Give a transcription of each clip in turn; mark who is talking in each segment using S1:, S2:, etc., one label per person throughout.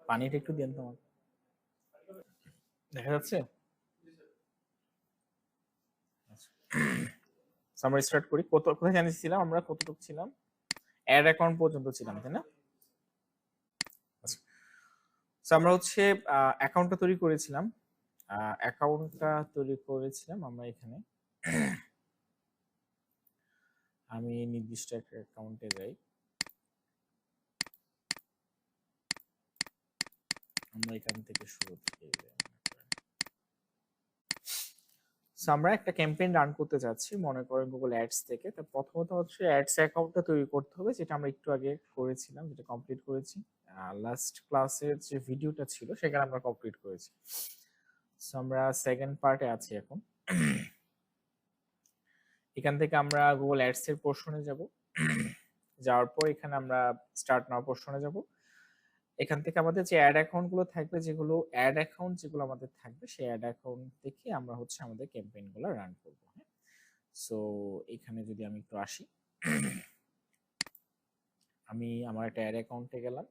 S1: পানিটা একটু দেন তোমার, দেখা যাচ্ছে? আমরা স্টার্ট করি। কোথায় জানিয়েছিলাম আমরা, কতটুকু ছিলাম? অ্যাড অ্যাকাউন্ট পর্যন্ত ছিলাম, তাই না? আচ্ছা, আমরা হচ্ছে অ্যাকাউন্টটা তৈরি করেছিলাম। আমরা এখানে। আমি নির্দিষ্ট একটা অ্যাকাউন্টে যাই। আমরা এখান থেকে শুরু থেকে আমরা একটা ক্যাম্পেইন রান করতে যাচ্ছি, মনে করেন গুগল অ্যাডস থেকে। তো প্রথমত হচ্ছে অ্যাডস অ্যাকাউন্টটা তৈরি করতে হবে, যেটা আমরা একটু আগে করেছিলাম, যেটা কমপ্লিট করেছি। লাস্ট ক্লাসের যে ভিডিওটা ছিল সেখানে আমরা কমপ্লিট করেছি। আমরা সেকেন্ড পার্টে আছি এখন। এখান থেকে আমরা গুগল অ্যাডস এর পোর্শনে যাব। যাওয়ার পর এখানে আমরা স্টার্ট নাও পোর্শনে যাব। এখান থেকে আমাদের যে অ্যাড অ্যাকাউন্ট গুলো থাকবে, যেগুলো আমাদের থাকবে, সেই অ্যাড অ্যাকাউন্ট থেকে আমরা হচ্ছে আমাদের ক্যাম্পেইন গুলো রান করব। সো এখানে যদি আমি একটু আসি, আমি আমার একটা অ্যাড অ্যাকাউন্টে গেলাম।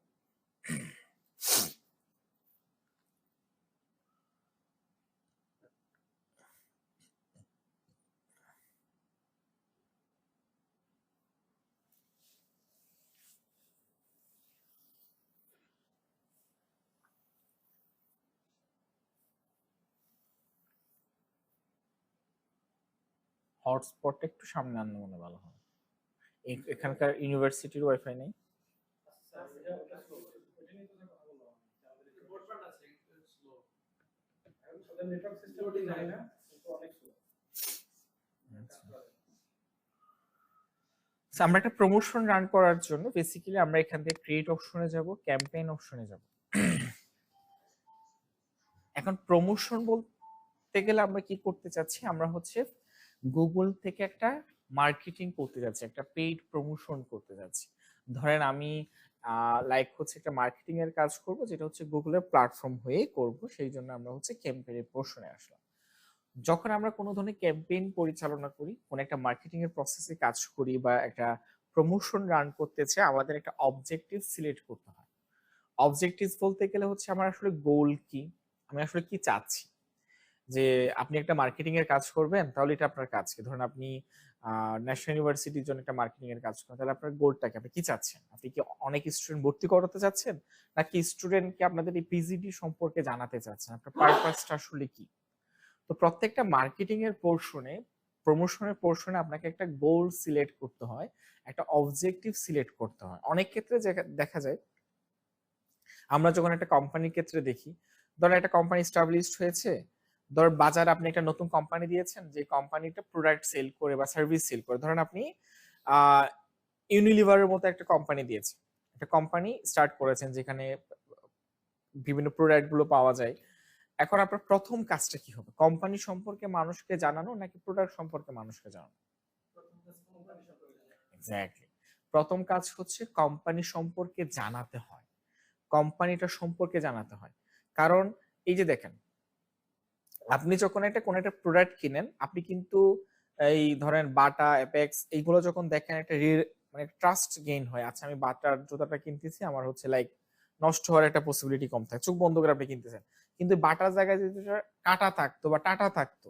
S1: হটস্পটটা একটু সামনে আনলে মনে ভালো হয়। এখানকার ইউনিভার্সিটির ওয়াইফাই নেই। আমরা একটা প্রমোশন রান করার জন্য বেসিক্যালি আমরা এখান থেকে ক্রিয়েট অপশনে যাব, ক্যাম্পেইন অপশনে যাব। এখন প্রমোশন বলতে গেলে আমরা কি করতে চাচ্ছি, আমরা হচ্ছে গুগল থেকে একটা মার্কেটিং করতে যাচ্ছি, একটা পেইড প্রমোশন করতে যাচ্ছি। ধরেন আমি লাইক হচ্ছে একটা মার্কেটিং এর কাজ করব, যেটা হচ্ছে গুগলের প্ল্যাটফর্ম হয়ে করব, সেই জন্য আমরা হচ্ছে ক্যাম্পেইনের পোর্শনে আসলাম। যখন আমরা কোনো ধরনের ক্যাম্পেইন পরিচালনা করি, কোন একটা মার্কেটিং এর প্রসেসে কাজ করি, বা একটা প্রমোশন রান করতে চাই, আমাদের একটা অবজেক্টিভ সিলেক্ট করতে হয়। অবজেক্টিভস বলতে গেলে হচ্ছে আমার আসলে গোল কি, আমি আসলে কি চাচ্ছি। যে আপনি একটা মার্কেটিং এর কাজ করবেন, তাহলে এটা আপনার কাজ কি? ধরুন আপনি ন্যাশনাল ইউনিভার্সিটির জন্য একটা মার্কেটিং এর কাজ করেন, তাহলে আপনার গোলটা কি, আপনি কি চাচ্ছেন? আপনি কি অনেক স্টুডেন্ট ভর্তি করাতে চাচ্ছেন, নাকি স্টুডেন্টকে আপনাদের এই পিজিডি সম্পর্কে জানাতে চাচ্ছেন? আপনার পারপাসটা আসলে কি? তো প্রত্যেকটা মার্কেটিং এর পোর্শনে, প্রমোশনের পোর্শনে আপনাকে একটা গোল সিলেক্ট করতে হয়, একটা অবজেক্টিভ সিলেক্ট করতে হয়। অনেক ক্ষেত্রে দেখা যায়, আমরা যখন একটা কোম্পানির ক্ষেত্রে দেখি, ধরো একটা কোম্পানি স্টাবলিশড হয়েছে, ধর বাজারে আপনি একটা নতুন কোম্পানি দিয়েছেন, যে কোম্পানিটা প্রোডাক্ট সেল করে বা সার্ভিস সেল করে। ধরেন আপনি আহ ইউনিলিভারের মতো একটা কোম্পানি দিয়েছেন, একটা কোম্পানি স্টার্ট করেছেন যেখানে বিভিন্ন প্রোডাক্ট গুলো পাওয়া যায়। এখন আপনার প্রথম কাজটা কি হবে? কোম্পানি সম্পর্কে মানুষকে জানানো, নাকি প্রোডাক্ট সম্পর্কে মানুষকে জানানো? এক্স্যাক্টলি, প্রথম কাজ হচ্ছে কোম্পানি সম্পর্কে জানাতে হয়, কোম্পানিটা সম্পর্কে জানাতে হয়। কারণ এই যে দেখেন, আপনি যখন কোন একটা প্রোডাক্ট কিনেন, আপনি কিন্তু এই ধরেন বাটা, অ্যাপেক্স, এইগুলো যখন দেখেন, একটা মানে ট্রাস্ট গেইন হয়। আচ্ছা, আমি বাটার জুতাটা কিনতেছি, আমার হচ্ছে লাইক নষ্ট হওয়ার একটা পসিবিলিটি কম থাকে, চোখ বন্ধ করে আপনি কিনতেছেন। কিন্তু বাটার জায়গায় যদি কাটা থাকতো বা টাটা থাকতো,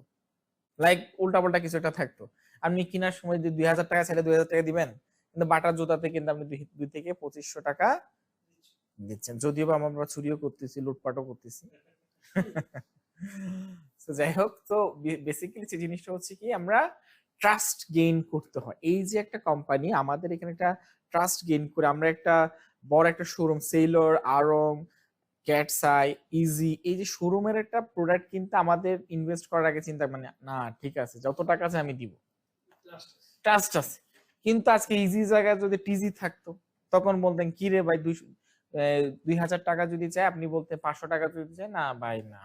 S1: লাইক উল্টাপাল্টা কিছু একটা থাকতো, আপনি কেনার সময় যদি 2000 টাকা চাইলে 2000 টাকা দিবেন। কিন্তু বাটার জুতাতে কিন্তু আপনি 2 থেকে 2500 টাকা দিচ্ছেন। যদিও বা আমরা চুরিও করতেছি, লুটপাটও করতেছি। তো যাই হোক, তো বেসিক্যালি যে জিনিসটা হচ্ছে কি, আমরা ট্রাস্ট গেইন করতে হয়। এই যে একটা কোম্পানি আমাদের এখানে একটা ট্রাস্ট গেইন করে, আমরা একটা বড় একটা showroom, Sailor, Aarong, cat's eye, easy, এই যে শোরুমের একটা প্রোডাক্ট কিনতে আমাদের ইনভেস্ট করার আগে চিন্তা, মানে না ঠিক আছে, যত টাকা আছে আমি দিব, ট্রাস্ট আছে। কিন্তু আজকে ইজি জায়গায় যদি টিজি থাকতো, তখন বলতেন কি রে ভাই, 2000 টাকা যদি চাই, আপনি বলতে 500 টাকা যদি চাই, না ভাই না,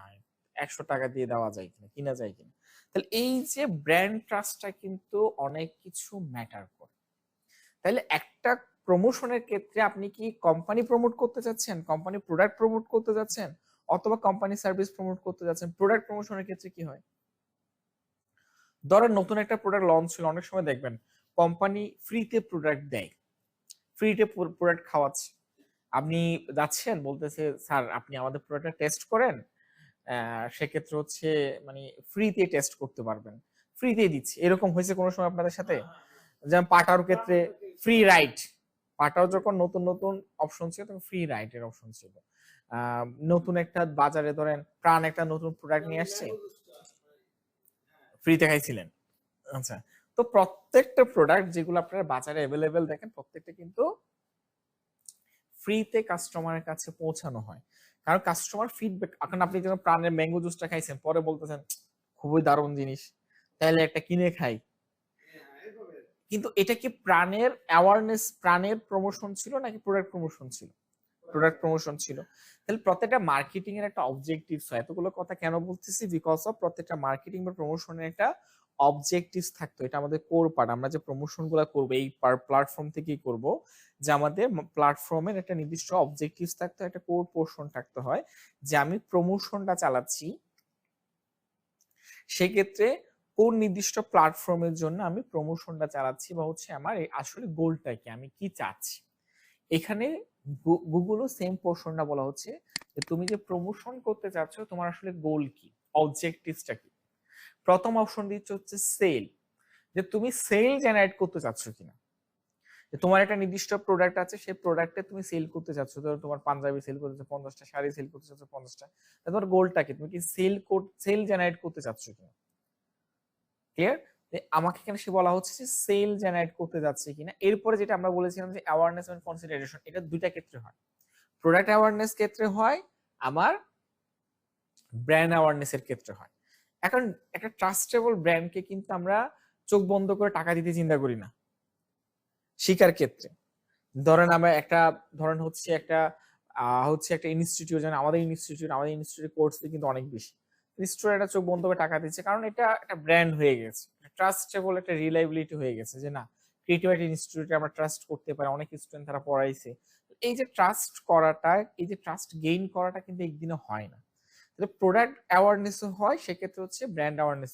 S1: 100 টাকা দিয়ে দেওয়া যায় কিনা, কিনা যায় কিনা। তাহলে এই যে ব্র্যান্ড ট্রাস্টটা কিন্তু অনেক কিছু ম্যাটার করে। তাহলে একটা প্রমোশনের ক্ষেত্রে আপনি কি কোম্পানি প্রমোট করতে যাচ্ছেন, কোম্পানি প্রোডাক্ট প্রমোট করতে যাচ্ছেন, অথবা কোম্পানি সার্ভিস প্রমোট করতে যাচ্ছেন? প্রোডাক্ট প্রমোশনের ক্ষেত্রে কি হয়, ধরেন নতুন একটা প্রোডাক্ট লঞ্চ হলো, অনেক সময় দেখবেন কোম্পানি ফ্রিতে প্রোডাক্ট দেয়, ফ্রিতে প্রোডাক্ট খাওয়াচ্ছে। আপনি যাচ্ছেন, বলতেছে স্যার আপনি আমাদের প্রোডাক্টটা টেস্ট করেন, সেক্ষেত্রে হচ্ছে মানে ফ্রিতে টেস্ট করতে পারবেন, ফ্রিতেই দিচ্ছি। এরকম হয়েছে কোনো সময় আপনাদের সাথে? যেমন পাঠাওর ক্ষেত্রে ফ্রি রাইড, পাঠাও যখন নতুন নতুন অপশন ছিল তখন ফ্রি রাইড এর অপশন ছিল। নতুন একটা বাজারে ধরেন প্রাণ একটা নতুন প্রোডাক্ট নিয়ে আসছে, ফ্রিতে খাইছিলেন। আচ্ছা, তো প্রত্যেকটা প্রোডাক্ট যেগুলো আপনারা বাজারে অ্যাভেলেবেল দেখেন প্রত্যেকটা কিন্তু ফ্রিতে কাস্টমারের কাছে পৌঁছানো হয়। কারণ কাস্টমার ফিডব্যাক, এখন আপনি যখন প্রাণের ম্যাঙ্গো জুসটা খাইছেন পরে বলতেছেন খুবই দারুণ জিনিস, তাহলে একটা কিনে খাই। কিন্তু এটা কি প্রাণের অ্যাওয়ারনেস, প্রাণের প্রমোশন ছিল নাকি প্রোডাক্ট প্রমোশন ছিল? প্রোডাক্ট প্রমোশন ছিল। তাহলে প্রত্যেকটা মার্কেটিং এর একটা অবজেক্টিভস হয়। এতগুলো কথা কেন বলতেছি? বিকজ অফ প্রত্যেকটা মার্কেটিং বা প্রমোশনের একটা অবজেক্টিভস থাকতো। এটা আমাদের কোর পার্ট। আমরা যে প্রমোশন গুলা করবো এই প্ল্যাটফর্ম থেকেই করব, যে আমাদের প্ল্যাটফর্মের একটা নির্দিষ্ট অবজেক্টিভস থাকতো, একটা কোর পোর্শন থাকতে হয় যে আমি প্রমোশনটা চালাচ্ছি, সেক্ষেত্রে কোন নির্দিষ্ট প্ল্যাটফর্মের জন্য আমি প্রমোশনটা চালাচ্ছি বা হচ্ছে আমার আসলে গোলটা কি, আমি কি চাচ্ছি। এখানে গুগলও সেম পোর্শনটা বলা হচ্ছে যে তুমি যে প্রমোশন করতে চাচ্ছ তোমার আসলে গোল কি, অবজেক্টিভসটা কি। প্রথম অপশন দিচ্ছে হচ্ছে সেল, যে তুমি সেল জেনারেট করতে চাচ্ছ কিনা, যে তোমার একটা নির্দিষ্ট প্রোডাক্ট আছে সেই প্রোডাক্টে তুমি সেল করতে চাচ্ছ, ধরো তোমার পাঞ্জাবি সেল করতে চাচ্ছ 50টা, শাড়ি সেল করতে চাচ্ছ 50টা, তোমার গোলটা কি, তুমি কি সেল জেনারেট করতে চাচ্ছ কিনা। ক্লিয়ার? আমাকে এখানে সে বলা হচ্ছে যে সেল জেনারেট করতে যাচ্ছে কিনা। এরপরে যেটা আমরা বলেছিলাম যে অ্যাওয়ারনেস এন্ড কনসিডারেশন, এটা দুইটা ক্ষেত্রে হয়। প্রোডাক্ট অ্যাওয়ারনেস ক্ষেত্রে হয়, আমার ব্র্যান্ড অ্যাওয়ারনেস এর ক্ষেত্রে হয়। এখন একটা ট্রাস্টেবল ব্র্যান্ডকে কিন্তু আমরা চোখ বন্ধ করে টাকা দিতে চিন্তা করি না শিকার ক্ষেত্রে। ধরেন আমরা একটা, ধরেন হচ্ছে একটা একটা ইনস্টিটিউট, যেন আমাদের ইনস্টিটিউট কোর্স কিন্তু অনেক বেশি, স্টুডেন্টরা চোখ বন্ধ করে টাকা দিচ্ছে, কারণ এটা একটা ব্র্যান্ড হয়ে গেছে, ট্রাস্টেবল একটা রিলায়েবিলিটি হয়ে গেছে, যে না ক্রিয়েটিভ একটা ইনস্টিটিউটে আমরা ট্রাস্ট করতে পারি, অনেক স্টুডেন্ট তারা পড়াইছে। এই যে ট্রাস্ট করাটা, এই যে ট্রাস্ট গেইন করাটা কিন্তু একদিনে হয় না। তাহলে প্রোডাক্ট অ্যাওয়ারনেসও হয়, সেক্ষেত্রে হচ্ছে ব্র্যান্ড অ্যাওয়ারনেস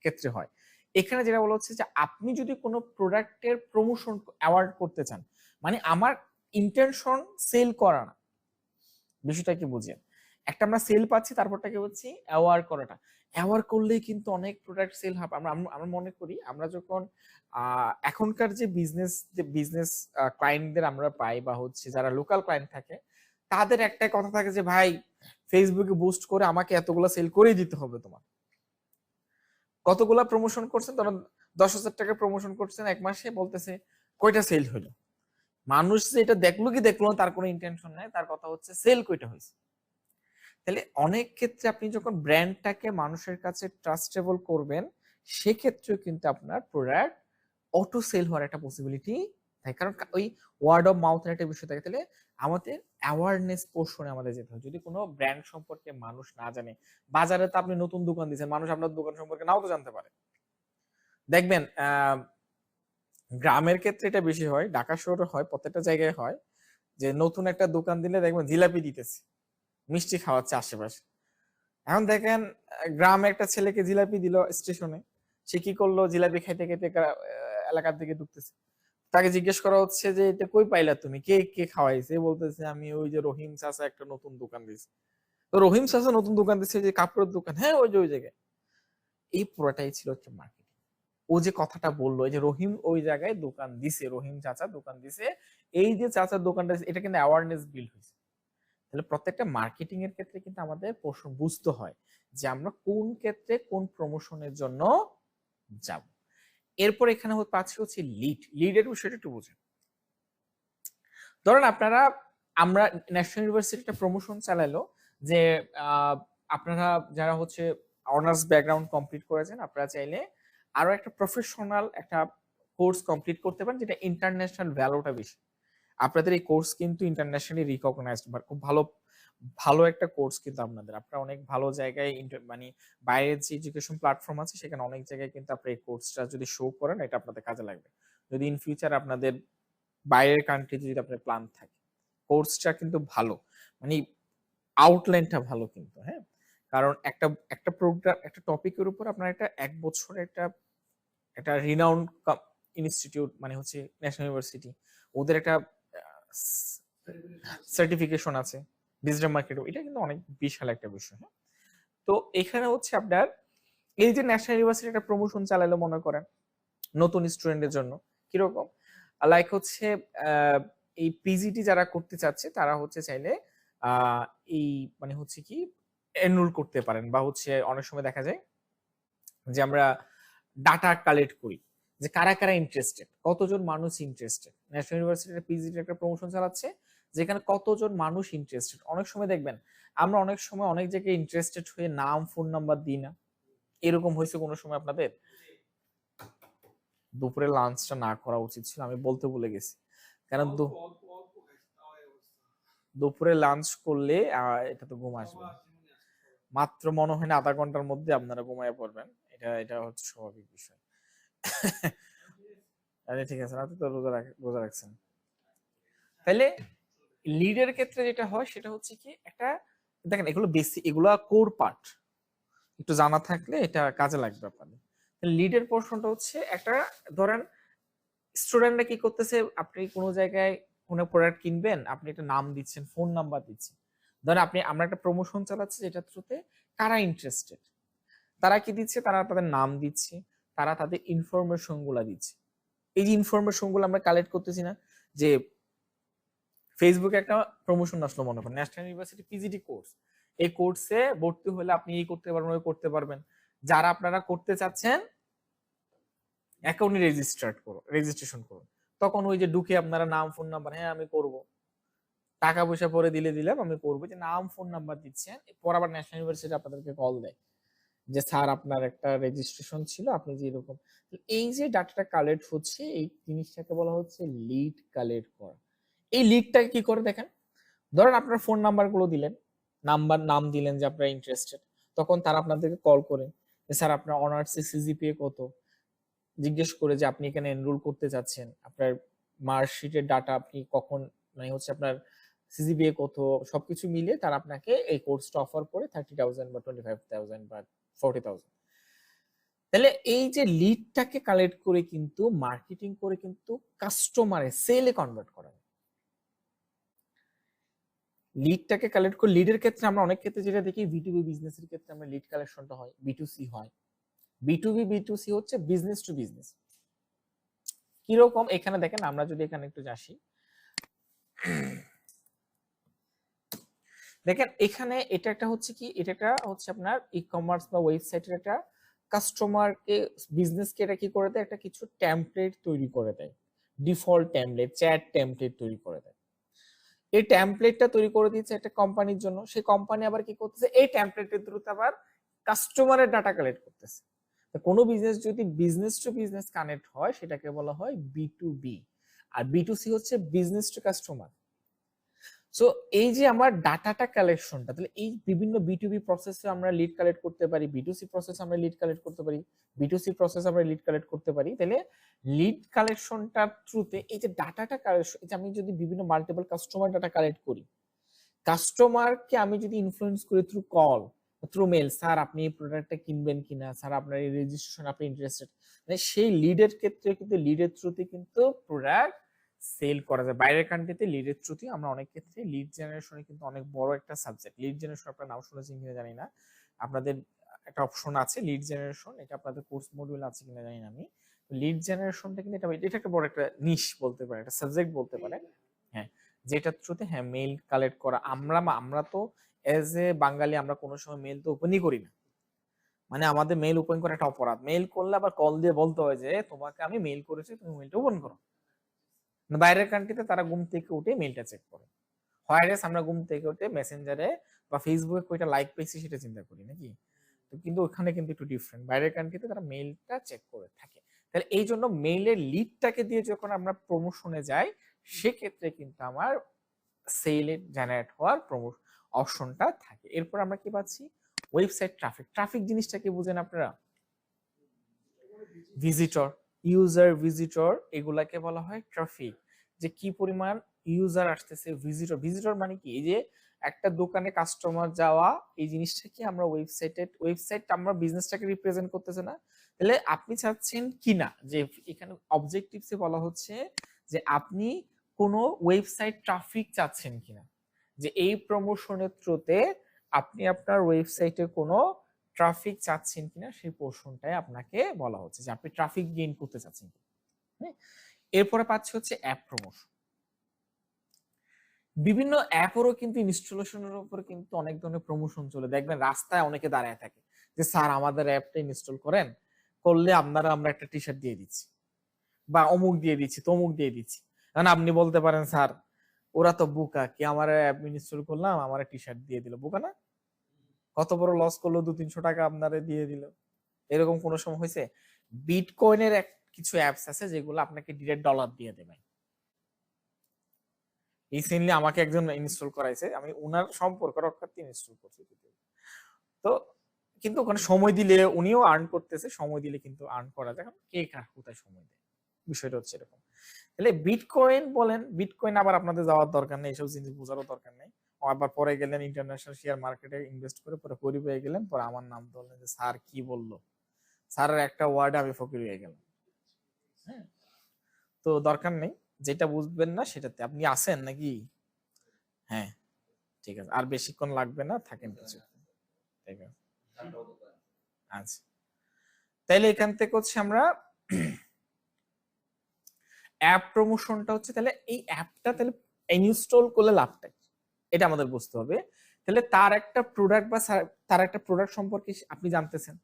S1: ক্ষেত্রে হয়। এখানে যেটা বলা হচ্ছে যে আপনি যদি কোনো প্রোডাক্টের প্রমোশন অ্যাওয়ার্ড করতে চান, মানে আমার ইন্টেনশন সেল করা না, বিষয়টা কি বুঝেন? একটা আমরা সেল পাচ্ছি, তারপরটাকে হচ্ছে অ্যাওয়ার করাটা। অ্যাওয়ার করলেই কিন্তু অনেক প্রোডাক্ট সেল হবে। আমরা মনে করি আমরা যখন এখনকার যে বিজনেস ক্লায়েন্টদের আমরা পাই বা হচ্ছে যারা লোকাল ক্লায়েন্ট থাকে, তাদের একটাই কথা থাকে যে ভাই ফেসবুকে বুস্ট করে আমাকে এতগুলো সেল করেই দিতে হবে তোমার। কতগুলা প্রমোশন করছেন, ধরুন 10,000 টাকা প্রমোশন করছেন এক মাসে, বলতেছে কয়টা সেল হলো। মানুষ যে এটা দেখলো কি দেখলো না তার কোনো ইন্টেনশন নাই, তার কথা হচ্ছে সেল কয়টা হয়েছে। তাহলে অনেক ক্ষেত্রে আপনি যখন ব্র্যান্ডটাকে মানুষের কাছে ট্রাস্টেবল করবেন, সেক্ষেত্রেও কিন্তু আপনার প্রোডাক্ট অটো সেল হওয়ার একটা পসিবিলিটি থাকে, কারণ ওই ওয়ার্ড অফ মাউথের একটা বিষয় থাকে। তাহলে আমাদের অ্যাওয়ারনেস পোর্শনে আমাদের যেতে হয়। যদি কোনো ব্র্যান্ড সম্পর্কে মানুষ না জানে, বাজারে তো আপনি নতুন দোকান দিয়েছেন, মানুষ আপনার দোকান সম্পর্কে নাও তো জানতে পারে। দেখবেন গ্রামের ক্ষেত্রে এটা বেশি হয়, ঢাকা শহরে হয়, প্রত্যেকটা জায়গায় হয়, যে নতুন একটা দোকান দিলে দেখবেন জিলাপি দিতেছে, মিষ্টি খাওয়াচ্ছে আশেপাশে। এখন দেখেন গ্রামে একটা ছেলেকে জিলাপি দিল স্টেশনে, সে কি করলো, জিলাপি খাইতে খাইতে এলাকার দিকে ঢুকতেছে। তাকে জিজ্ঞেস করা হচ্ছে যে এটা কই পাইলা তুমি, কে কে খাওয়াইছে? বলতেছে আমি ওই যে রহিম চাচা একটা নতুন দোকান দিয়েছে। তো রহিম চাচা নতুন দোকান দিচ্ছে, যে কাপড়ের দোকান, হ্যাঁ ওই যে ওই জায়গায়। এই পুরোটাই ছিল হচ্ছে মার্কেটিং। ও যে কথাটা বললো যে রহিম ওই জায়গায় দোকান দিছে, রহিম চাচা দোকান দিছে, এই যে চাচার দোকানটা, এটা কিন্তু অ্যাওয়ারনেস বিল্ড হয়েছে। তাহলে প্রত্যেকটা মার্কেটিং এর ক্ষেত্রে কিন্তু আমাদের বুঝতে হয় যে আমরা কোন ক্ষেত্রে কোন প্রমোশনের জন্য যাব। এরপর এখানে পাচ্ছি হচ্ছে লিডের বিষয়টা একটু বুঝেন। ধরেন আমরা ন্যাশনাল ইউনিভার্সিটি একটা প্রমোশন চালাইলো যে আপনারা যারা হচ্ছে অনার্স ব্যাকগ্রাউন্ড কমপ্লিট করেছেন, আপনারা চাইলে আরো একটা প্রফেশনাল একটা কোর্স কমপ্লিট করতে পারেন, যেটা ইন্টারন্যাশনাল ভ্যালুটা বেশি। আপনাদের এই কোর্স কিন্তু ইন্টারন্যাশনালি রিকগনাইজড, খুব ভালো ভালো একটা কোর্স কিন্তু আপনারা অনেক ভালো জায়গায় মানে বাইরের যে এডুকেশন প্ল্যাটফর্ম আছে সেখানে অনেক জায়গায় কিন্তু আপনি এই কোর্সটা যদি শো করেন, এটা আপনাদের কাজে লাগবে যদি ইন ফিউচার আপনাদের বাইরের কান্ট্রিতে যদি আপনার প্ল্যান থাকে। কোর্সটা কিন্তু ভালো, মানে আউটলাইনটা ভালো কিন্তু, হ্যাঁ। কারণ একটা একটা প্রোগ্রাম, একটা টপিকের উপর আপনার একটা 1 বছরের একটা একটা রিনাউন্ড ইনস্টিটিউট, মানে হচ্ছে ন্যাশনাল ইউনিভার্সিটি, ওদের একটা সার্টিফিকেশন আছে, ডিজিটাল মার্কেটিং, এটা কিন্তু অনেক বিশাল একটা বিষয়। হ্যাঁ, তো এখানে হচ্ছে আপনার এই যে ন্যাশনাল ইউনিভার্সিটি একটা প্রমোশন চালাইলো মনে করেন নতুন স্টুডেন্টের জন্য, কিরকম লাইক হচ্ছে এই পিজিটি যারা করতে চাচ্ছে তারা হচ্ছে চাইলে আহ, এই মানে হচ্ছে কি এনরোল করতে পারেন, বা হচ্ছে অনেক সময় দেখা যায় যে আমরা ডাটা কালেক্ট করি যে কারা কারা ইন্টারেস্টেড, কতজন মানুষ ইন্টারেস্টেড। ন্যাশনাল ইউনিভার্সিটির পিজিটি একটা প্রমোশন চালাচ্ছে যেখানে কতজন মানুষ ইন্টারেস্টেড। অনেক সময় দেখবেন আমরা অনেক সময় অনেক জায়গায় ইন্টারেস্টেড হয়ে নাম ফোন নাম্বার দিই না, এরকম হয়েছে কোনো সময় আপনাদের? দুপুরে লাঞ্চটা না করা উচিত ছিল, আমি বলতে ভুলে গেছি, কারণ দুপুরে লাঞ্চ করলে এটা তো ঘুম আসবে মাত্র, মনে হয় না আধা ঘন্টার মধ্যে আপনারা ঘুমায় পড়বেন, এটা এটা হচ্ছে স্বাভাবিক বিষয়। আরে ঠিক আছে, রাতে তো রোজা রাখছেন। তাহলে লিডের ক্ষেত্রে যেটা হয় সেটা হচ্ছে কি একটা, দেখেন এগুলো বেশি, এগুলা কোর পার্ট, একটু জানা থাকলে এটা কাজে লাগবে আপনাদের। লিডের পোর্শনটা হচ্ছে একটা, ধরেন স্টুডেন্টরা কি করতেছে, আপনি কোনো জায়গায় কোনো প্রোডাক্ট কিনবেন, আপনি একটা নাম দিচ্ছেন, ফোন নাম্বার দিচ্ছেন, ধরেন আমরা একটা প্রমোশন চালাচ্ছি যেটা থ্রুতে কারা ইন্টারেস্টেড, তারা কি দিচ্ছে, তারা তাদের নাম দিচ্ছে, তারা তাদের ইনফরমেশন গুলা দিচ্ছে। এই যে ইনফরমেশন গুলো আমরা কালেক্ট করতেছি না, যে ফেসবুকে একটা প্রমোশন আসলো মনে করেন ন্যাশনাল ইউনিভার্সিটি পিজিটি কোর্স, এই কোর্সে ভর্তি হলে আপনি এই করতে পারবেন, ওই করতে পারবেন, যারা আপনারা করতে চাচ্ছেন অ্যাকাউন্টে রেজিস্ট্রেশন করুন। তখন ওই যে ঢুকে আপনারা নাম ফোন নাম্বার, হ্যাঁ আমি করব, টাকা পয়সা পরে দিলাম আমি করবো, যে নাম ফোন নাম্বার দিচ্ছেন, পর আবার ন্যাশনাল ইউনিভার্সিটি আপনাদেরকে কল দেয় যে স্যার আপনার একটা রেজিস্ট্রেশন ছিল, আপনি যে এরকম, এই যে ডাটাটা কালেক্ট হচ্ছে এই জিনিসটাকে বলা হচ্ছে লিড কালেক্ট করা। এই লিডটাকে কি করে দেখেন, ধরেন আপনার ফোন নাম্বার গুলো দিলেন, নাম দিলেন যে আপনারা ইন্টারেস্টেড, তখন তারা আপনাদেরকে কল করে যে স্যার আপনার অনার্স সিজিপিএ কত, জিজ্ঞেস করে যে আপনি এখানে এনরোল করতে চাচ্ছেন, আপনার মার্কশিটের ডাটা আপনি কখন, মানে হচ্ছে আপনার সিজিপিএ কত, সবকিছু মিলিয়ে তারা আপনাকে এই কোর্সটা অফার করে 30,000 বা 25,000 বা 40,000। তাহলে এই যে লিডটাকে কালেক্ট করে কিন্তু মার্কেটিং করে কিন্তু কাস্টমারে সেলে কনভার্ট করা যায়। লিডটাকে কালেক্ট করে, লিডের ক্ষেত্রে আমরা অনেক ক্ষেত্রে যেটা দেখি, বিটুবি বিজনেসের ক্ষেত্রে আমরা লিড কালেকশনটা হয়, বিটুসি হয়। বিটুবি বিটুসি হচ্ছে বিজনেস টু বিজনেস। কিরকম, এখানে দেখেন আমরা যদি এখানে একটু আসি, দেখেন এখানে এটা একটা হচ্ছে কি, এটা একটা হচ্ছে আপনার ই কমার্স বা ওয়েবসাইটের একটা কাস্টমারকে, বিজনেসকে এটা কি করে দেয়, একটা কিছু টেমপ্লেট তৈরি করে দেয়, ডিফল্ট টেমপ্লেট, চ্যাট টেমপ্লেট তৈরি করে দেয়। এই টেমপ্লেটটা তৈরি করে দিচ্ছে একটা কোম্পানির জন্য, সেই কোম্পানি আবার কি করতেছে, এই টেমপ্লেটের থ্রুতে আবার কাস্টমারের ডাটা কালেক্ট করতেছে। কোনো বিজনেস যদি বিজনেস টু বিজনেস কানেক্ট হয় সেটাকে বলা হয় বি টু বি, আর বি টু সি হচ্ছে বিজনেস টু কাস্টমার। সো এই যে আমার ডাটাটা কালেকশনটা, তাহলে এই বিভিন্ন বিটুবি প্রসেসে আমরা লিড কালেক্ট করতে পারি, বিটুসি প্রসেস আমরা লিড কালেক্ট করতে পারি, বিটুসি প্রসেস আমরা লিড কালেক্ট করতে পারি। তাহলে লিড কালেকশনটার থ্রুতে এই যে ডাটাটা কালেকশন, এই যে আমি যদি বিভিন্ন মাল্টিপল কাস্টমার ডাটা কালেক্ট করি, কাস্টমারকে আমি যদি ইনফ্লুয়েন্স করি through call, through mail, sir আপনি এই প্রোডাক্টটা কিনবেন কিনা, স্যার আপনার এই রেজিস্ট্রেশন আপনি ইন্টারেস্টেড, মানে সেই লিডের ক্ষেত্রে কিন্তু লিডের থ্রুতে কিন্তু প্রোডাক্ট সেল করা যায়। বাইরের কান্ট্রিতে লিডের থ্রুতে আমরা অনেক ক্ষেত্রে লিড জেনারেশনে কিন্তু অনেক বড় একটা সাবজেক্ট, লিড জেনারেশন আপনার নাম শুনেছেন কিনা জানি না, আপনাদের একটা অপশন আছে লিড জেনারেশন, এটা আপনাদের কোর্স মডিউল আছে কিনা জানি না আমি। লিড জেনারেশনটা কিন্তু এটা একটা বড় একটা নিশ বলতে পারে, একটা সাবজেক্ট বলতে পারে। হ্যাঁ, যেটার থ্রুতে হ্যাঁ মেইল কালেক্ট করা, আমরা তো এজ এ বাঙালি আমরা কোনো সময় মেইল তো ওপেনই করি না, মানে আমাদের মেইল ওপেন করা একটা অপরাধ, মেইল করলে আবার কল দিয়ে বলতে হয় যে তোমাকে আমি মেইল করেছি তুমি মেইলটা ওপেন করো। বাইরের কান্ট্রিতে তারা ঘুম থেকে উঠে মেইলটা চেক করে, হোয়াইরেস আমরা ঘুম থেকে উঠে মেসেঞ্জারে বা ফেসবুকে কয়টা লাইক পেয়েছি সেটা চিন্তা করি নাকি। তো কিন্তু ওখানে কিন্তু একটু ডিফারেন্ট, বাইরের কান্ট্রিতে তারা মেইলটা চেক করে থাকে। তাহলে এই জন্য মেইলের লিডটাকে দিয়ে যখন আমরা প্রমোশনে যাই, সেক্ষেত্রে কিন্তু আমার সেলে জেনারেট হওয়ার অপশনটা থাকে। এরপর আমরা কি পাচ্ছি, ওয়েবসাইট ট্রাফিক। ট্রাফিক জিনিসটা কি বুঝেন আপনারা? ভিজিটর, ইউজার ভিজিটর, এগুলাকে বলা হয় ট্রাফিক, যে কি পরিমাণ ইউজার আসতেছে। ভিজিটর, ভিজিটর মানে কি, এই যে একটা দোকানে কাস্টমার যাওয়া, এই জিনিসটা কি আমরা ওয়েবসাইট আমরা বিজনেসটাকে রিপ্রেজেন্ট করতেছে না। তাহলে আপনি চাচ্ছেন কিনা, যে এখানে অবজেক্টিভসে বলা হচ্ছে যে আপনি কোনো ওয়েবসাইট ট্রাফিক চাচ্ছেন কিনা, যে এই প্রমোশনের থ্রুতে আপনি আপনার ওয়েবসাইটে কোনো ট্রাফিক চাচ্ছেন কিনা, সেই পোর্শনটাই আপনাকে বলা হচ্ছে যে আপনি ট্রাফিক গেইন করতে চাচ্ছেন। এরপরে পাচ্ছি হচ্ছে অ্যাপ প্রমোশন। বিভিন্ন অ্যাপেরও কিন্তু ইনস্টলেশনের উপর কিন্তু অনেক ধরনের প্রমোশন চলে, দেখবেন রাস্তায় অনেকে দাঁড়ায় থাকে যে স্যার আমাদের অ্যাপটা ইনস্টল করেন, করলে আমরা একটা টি শার্ট দিয়ে দিচ্ছি বা অমুক দিয়ে দিচ্ছি তমুক দিয়ে দিচ্ছি। কারণ আপনি বলতে পারেন স্যার ওরা তো বোকা, কি আমার অ্যাপ ইনস্টল করলাম আমার টি শার্ট দিয়ে দিল, বোকা না? কত বড় লস করলো, 200-300 টাকা আপনারে দিয়ে দিল। এরকম কোনো সময় হয়েছে? বিটকয়েনের কিছু অ্যাপস আছে যেগুলো আপনাকে ডিরেক্ট ডলার দিয়ে দেবে। রিসেন্টলি আমাকে একজন ইনস্টল করাইছে, আমি ওনার সম্পর্ক রক্ষার্থে ইনস্টল করছি। তো কিন্তু ওখানে সময় দিলে উনিও আর্ন করতেছে, সময় দিলে কিন্তু আর্ন করা যায়, কে কার কোথায় সময় দেয়, বিষয়টা হচ্ছে এরকম। তাহলে বিটকয়েন বলেন, বিটকয়েন আবার আপনাদের যাওয়ার দরকার নেই, এইসব জিনিস বোঝারও দরকার নেই। আবার পরে গেলেন ইন্টারন্যাশনাল শেয়ার মার্কেটে ইনভেস্ট করে পরে ফকির হয়ে গেলেন, পরে আমার নাম ধরলেন যে স্যার কি বললো, স্যারের একটা ওয়ার্ডে আমি ফকির হয়ে গেলাম। হ্যাঁ, তো দরকার নেই, যেটা বুঝবেন না সেটাতে আপনি আসেন নাকি। হ্যাঁ ঠিক আছে, আর বেশিক্ষণ লাগবে না, থাকেন কিছু। ঠিক আছে, আচ্ছা তাইলে এখান থেকে হচ্ছে আমরা অ্যাপ প্রমোশনটা হচ্ছে, তাহলে এই অ্যাপটা তাহলে ইনস্টল করলে লাভটা এটা আমাদের বুঝতে হবে। তাহলে তার একটা প্রোডাক্ট বা তার একটা প্রোডাক্ট সম্পর্কে আপনি জানতেছেন,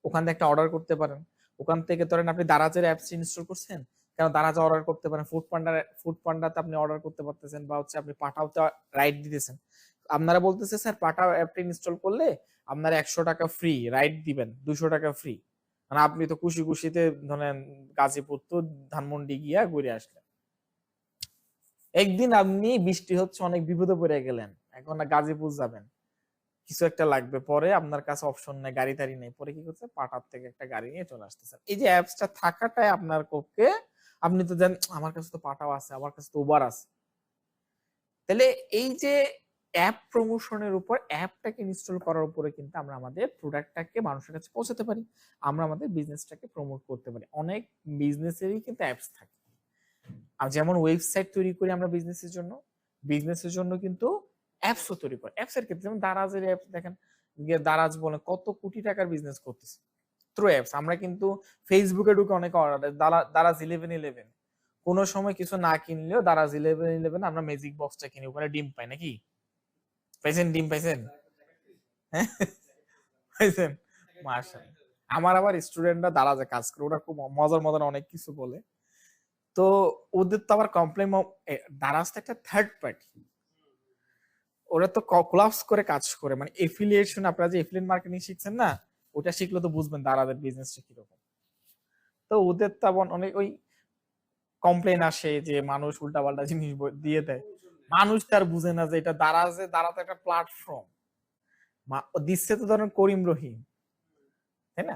S1: ওখান থেকে একটা অর্ডার করতে পারেন। ওখান থেকে ধরেন আপনি দারাজের অ্যাপস ইনস্টল করছেন, কারণ দারাজে অর্ডার করতে পারেন, ফুড পান্ডাতে আপনি অর্ডার করতে পারতেছেন, বা হচ্ছে আপনি পাঠাওতে রাইড দিতেছেন। আপনারা বলতেছে স্যার পাঠাও অ্যাপটা ইনস্টল করলে আপনার 100 টাকা ফ্রি রাইড দিবেন, 200 টাকা ফ্রি। মানে আপনি তো খুশি খুশিতে ধরেন গাজীপুর তো ধানমন্ডি গিয়া ঘুরে আসলেন। একদিন আপনি বৃষ্টি হচ্ছে অনেক বিপদে পড়ে গেলেন, এখন গাজীপুর যাবেন, কিছু একটা লাগবে, পরে আপনার কাছে অপশন নেই, গাড়ি টাড়ি নেই, পরে কি করছে পাটার থেকে একটা গাড়ি নিয়ে চলে আসতেছেন। এই যে অ্যাপসটা থাকাটাই আপনার পক্ষে, আপনি তো জানেন আমার কাছে তো পাটাও আছে, আমার কাছে তো উবার আছে। তাহলে এই যে অ্যাপ প্রমোশনের উপর, অ্যাপটাকে ইনস্টল করার উপরে কিন্তু আমরা আমাদের প্রোডাক্টটাকে মানুষের কাছে পৌঁছাতে পারি, আমরা আমাদের বিজনেসটাকে প্রমোট করতে পারি। অনেক বিজনেসেরই কিন্তু অ্যাপস থাকে, যেমন ওয়েবসাইট তৈরি করি আমরা বিজনেসের জন্য কিন্তু অ্যাপসও তৈরি করে। অ্যাপসের ক্ষেত্রে যেমন দারাজের অ্যাপস দেখেন, দারাজ বলে কত কোটি টাকার বিজনেস করতেছে থ্রু অ্যাপস। আমরা কিন্তু ফেসবুকে ঢুকে অনেক অর্ডার, দারাজ 1111 কোনো সময় কিছু না কিনলেও দারাজ 1111 আমরা ম্যাজিক বক্সটা কিনি, ওখানে ডিম পাই নাকি? পাইছেন ডিম পাইছেন? হ্যাঁ পাইছেন, মাশাআল্লাহ। আমার আবার স্টুডেন্টরা দারাজে কাজ করে, ওরা খুব মজার মজার অনেক কিছু বলে। তো ওদের তো আবার কমপ্লেন, দারাজ তো একটা থার্ড পার্টি, ওরা তো কোলাপস করে কাজ করে, মানে এফিলিয়েশন, আপনারা যে এফিলিয়েট মার্কেটিং শিখছেন না, ওটা শিখলে তো বুঝবেন দারাজের বিজনেসটা কিরকম। তো ওদের তো অনেক ওই কমপ্লেন আসে যে মানুষ উল্টাপাল্টা জিনিস দিয়ে দেয়, মানুষ তার বুঝে না যে এটা দারাজে একটা প্ল্যাটফর্ম দিচ্ছে তো ধরেন করিম রহিম, তাই না?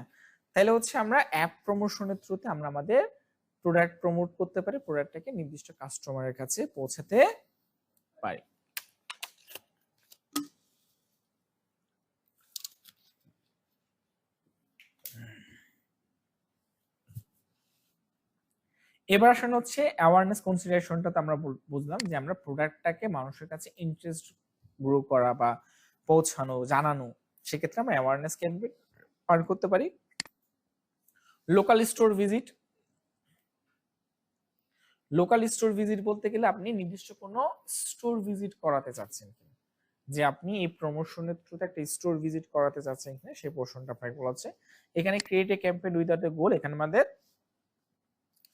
S1: তাহলে হচ্ছে আমরা অ্যাপ প্রমোশনের থ্রুতে আমরা আমাদের প্রোডাক্ট প্রমোট করতে পারি, প্রোডাক্টটাকে নির্দিষ্ট কাস্টমারের কাছে পৌঁছাতে পারি। এবার আসলে হচ্ছে অ্যাওয়ারনেস কনসিডারেশনটা আমরা বুঝলাম যে আমরা প্রোডাক্টটাকে মানুষের কাছে ইন্টারেস্ট গ্রো করা বা পৌঁছানো, জানানো, সেক্ষেত্রে আমরা অ্যাওয়ারনেস ক্যাম্পেইন পার করতে পারি। Local store visit, local store visit বলতে গেলে আপনি নির্দিষ্ট কোনো স্টোর ভিজিট করাতে চাচ্ছেন কিনা, যে আপনি এই প্রমোশনের থ্রুতে একটা স্টোর ভিজিট করাতে চাচ্ছেন কিনা, সেই পোর্শনটা আপনাকে বলা হচ্ছে। এখানে create a campaign with the গোল, এখানে আমাদের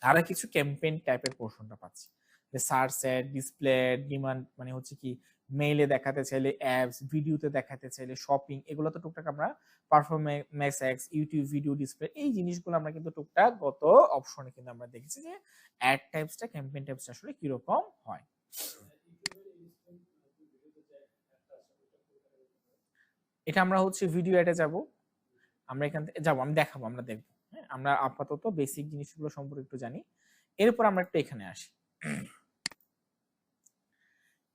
S1: আরো কিছু ক্যাম্পেইন টাইপের পোর্শনটা পাচ্ছি, যে সার্চ অ্যাড, ডিসপ্লে ডিমান্ড, মানে হচ্ছে কি মেইলে দেখাতে চাইলে অ্যাপস, ভিডিওতে দেখাতে চাইলে শপিং, এগুলো তো টুকটাক আমরা performance x, YouTube video display, এই জিনিসগুলো আমরা কিন্তু টুকটাক গত অপশনে কিন্তু আমরা দেখেছি যে অ্যাড টাইপসটা, ক্যাম্পেইন টাইপসটা আসলে কিরকম হয়। এটা আমরা হচ্ছে ভিডিও অ্যাডে যাব, আমরা এখান থেকে যাবো, আমি দেখাবো, আমরা দেখবো। হ্যাঁ, আমরা আপাতত বেসিক জিনিসগুলো সম্পর্কে একটু জানি, এরপর আমরা একটু এখানে আসি।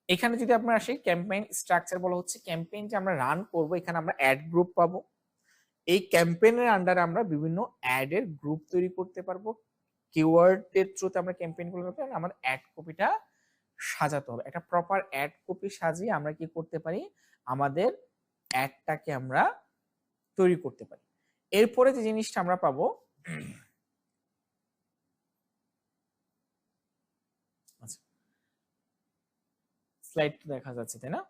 S1: এখানে যদি আমরা আসি, ক্যাম্পেইন স্ট্রাকচার বলা হচ্ছে, ক্যাম্পেইন যে আমরা রান করব, এখানে আমরা অ্যাড গ্রুপ পাবো। এই ক্যাম্পেইনের আন্ডারে আমরা বিভিন্ন অ্যাডের গ্রুপ তৈরি করতে পারবো, কিওয়ার্ডের থ্রুতে আমরা ক্যাম্পেইন গুলো করতে আমাদের অ্যাড কপিটা সাজাতে হবে, একটা প্রপার অ্যাড কপি সাজিয়ে আমরা কি করতে পারি, আমাদের অ্যাডটাকে আমরা তৈরি করতে পারি। এরপরে যে জিনিসটা আমরা পাবো, আচ্ছা স্লাইড দেখা যাচ্ছে তাই না?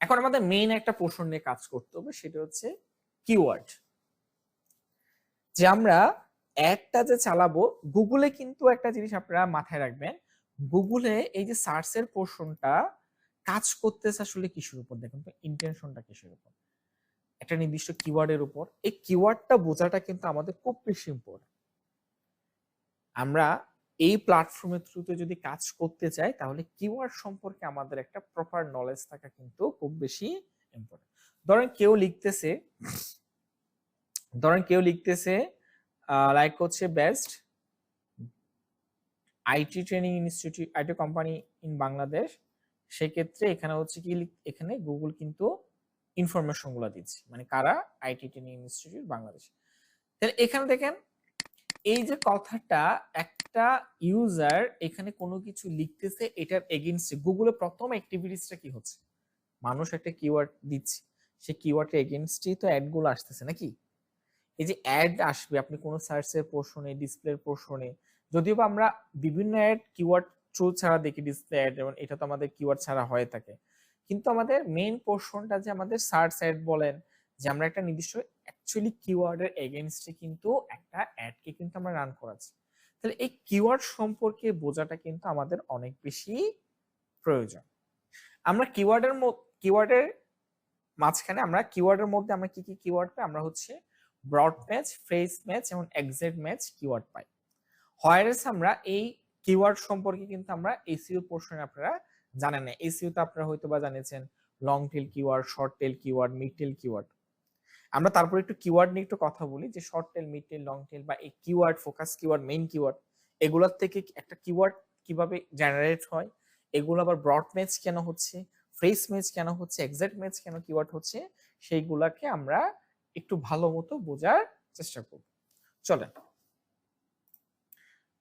S1: এখন আমাদের মেইন একটা পোর্শন নিয়ে কাজ করতে হবে, সেটা হচ্ছে কিওয়ার্ড। যে আমরা অ্যাডটা যে চালাবো গুগলে, কিন্তু একটা জিনিস আপনারা মাথায় রাখবেন, গুগলে এই যে সার্চের পোর্শনটা কাজ করতেছে আসলে কিসের উপর, দেখুন তো ইন্টেনশনটা কিসের উপর, একটা নির্দিষ্ট কিওয়ার্ডের উপর। এই কিওয়ার্ডটা বোঝাটা কিন্তু আমাদের খুব বেশি ইম্পর্টেন্ট। আমরা এই প্ল্যাটফর্মের থ্রুতে যদি কাজ করতে চাই তাহলে কিওয়ার্ড সম্পর্কে আমাদের একটা প্রপার নলেজ থাকা কিন্তু খুব বেশি ইম্পর্টেন্ট। ধরেন কেউ লিখতেছে লাইক হচ্ছে best IT training institute, IT company in Bangladesh. সেক্ষেত্রে এখানে হচ্ছে কি, এখানে গুগল কিন্তু ইনফরমেশন গুলো দিচ্ছে, মানে কারা আইটি ট্রেনিং ইনস্টিটিউট বাংলাদেশ। তাহলে এখানে দেখেন এই যে কথাটা, একটা ইউজার এখানে কোনো কিছু লিখতেছে, এটার এগেইনস্টে গুগলের প্রথম অ্যাক্টিভিটিসটা কি হচ্ছে, মানুষ একটা কিওয়ার্ড দিচ্ছে, সেই কিওয়ার্ডের এগেইনস্টেই তো অ্যাড গুলো আসতেছে নাকি। এই যে অ্যাড আসবে আপনি কোনো সার্চের পোর্শনে, ডিসপ্লের পোর্শনে, যদিও বা আমরা বিভিন্ন অ্যাড কিওয়ার্ড থ্রু ছাড়া দেখি, ডিসপ্লে অ্যাড, যেমন এটা তো আমাদের কিওয়ার্ড ছাড়া হয়ে থাকে, কিন্তু আমাদের মেইন পোর্শনটা যে আমাদের সার্চ অ্যাড বলেন, যে আমরা একটা নির্দিষ্ট অ্যাকচুয়ালি কিওয়ার্ডের এগেইনস্টে কিন্তু একটা অ্যাডকে কিন্তু আমরা রান করাচ্ছি। তাহলে এই কিওয়ার্ড সম্পর্কে বোঝাটা কিন্তু আমাদের অনেক বেশি প্রয়োজন। আমরা কিওয়ার্ডের মাঝখানে আমরা কিওয়ার্ডের মধ্যে আমরা কি কি কিওয়ার্ড পাই, আমরা হচ্ছে ব্রড ম্যাচ, ফ্রেজ ম্যাচ এবং এক্সাক্ট ম্যাচ কিওয়ার্ড পাই। হোয়ারেস আমরা এই কিওয়ার্ড সম্পর্কে কিন্তু আমরা এসইও পোর্শনে আপনারা জানেন না, এসইও তো আপনারা হয়তো বা জানেছেন long tail keyword, short tail keyword, mid tail keyword. আমরা তারপর একটু কিওয়ার্ড নিয়ে একটু কথা বলি, যে short tail, mid tail, long tail বা এই keyword, focus keyword, main keyword, এগুলোর থেকে একটা কিওয়ার্ড কিভাবে জেনারেট হয়, এগুলো আবার ব্রড ম্যাচ কেন হচ্ছে, ফ্রেজ ম্যাচ কেন হচ্ছে, এক্সাক্ট ম্যাচ কেন কিওয়ার্ড হচ্ছে, সেইগুলাকে আমরা একটু ভালো মতো বোঝার চেষ্টা করব। চলেন,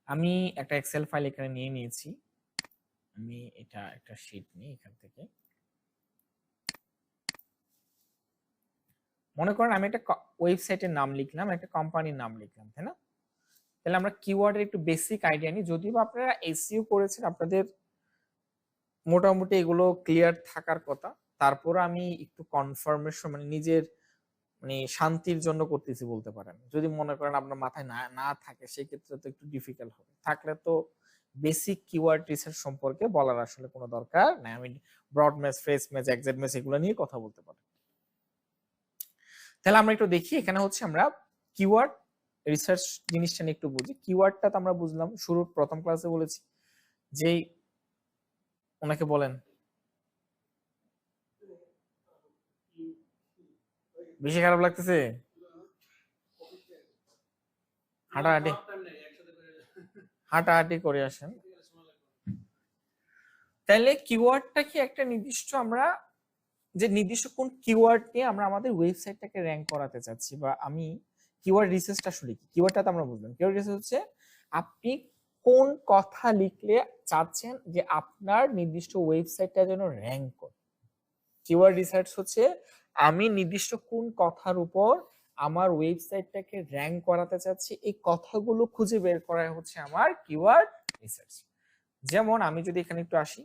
S1: আমি একটা এক্সেল ফাইল এখানে নিয়ে নিয়েছি, আমি এটা একটা শীট নিই এখান থেকে। মনে করেন আমি একটা ওয়েবসাইটের নাম লিখলাম, একটা কোম্পানির নাম লিখলাম, তাই না? তাহলে আমরা কিওয়ার্ডের একটু বেসিক আইডিয়া নিই, যদিও আপনারা এসইও করেছেন, আপনাদের মোটামুটি এগুলো ক্লিয়ার থাকার কথা, তারপর আমি একটু কনফার্মেশন, মানে নিজের মানে শান্তির জন্য করতেছি বলতে পারেন। যদি মনে করেন আপনার মাথায় না না থাকে সেক্ষেত্রে তো একটু ডিফিকাল্ট হবে, থাকলে তো বেসিক কিওয়ার্ড রিসার্চ সম্পর্কে বলার আসলে কোনো দরকার নাই, আমি broad match, phrase match, exact match এগুলো নিয়ে কথা বলতে পারি। তাহলে আমরা একটু দেখি, এখানে হচ্ছে আমরা কিওয়ার্ড রিসার্চ জিনিসটা নিয়ে একটু বুঝি। কিওয়ার্ডটা তো আমরা বুঝলাম, শুরুর প্রথম ক্লাসে বলেছি, যেই ওনাকে বলেন বেশি খারাপ লাগতেছে, হাঁটাহাঁটি হাঁটাহাঁটি করে আসেন। তাহলে কিওয়ার্ডটা কি একটা নির্দিষ্ট, আমরা যে নির্দিষ্ট কোন কিওয়ার্ড নিয়ে আমরা আমাদের ওয়েবসাইটটাকে র‍্যাঙ্ক করাতে চাচ্ছি, বা আমি কিওয়ার্ড রিসার্চটা আসলে কি, কিওয়ার্ডটা তো আমরা বুঝলাম। কিওয়ার্ড রিসার্চ হচ্ছে আপনি কোন কথা লিখলে চাচ্ছেন যে আপনার নির্দিষ্ট ওয়েবসাইটটা যেন র‍্যাঙ্ক করে। কিওয়ার্ড রিসার্চ হচ্ছে আমি নির্দিষ্ট কোন কথার উপর আমার ওয়েবসাইটটাকে র‍্যাঙ্ক করাতে চাচ্ছি, এই কথাগুলো খুঁজে বের করা হচ্ছে আমার কিওয়ার্ড রিসার্চ। যেমন আমি যদি এখানে একটু আসি,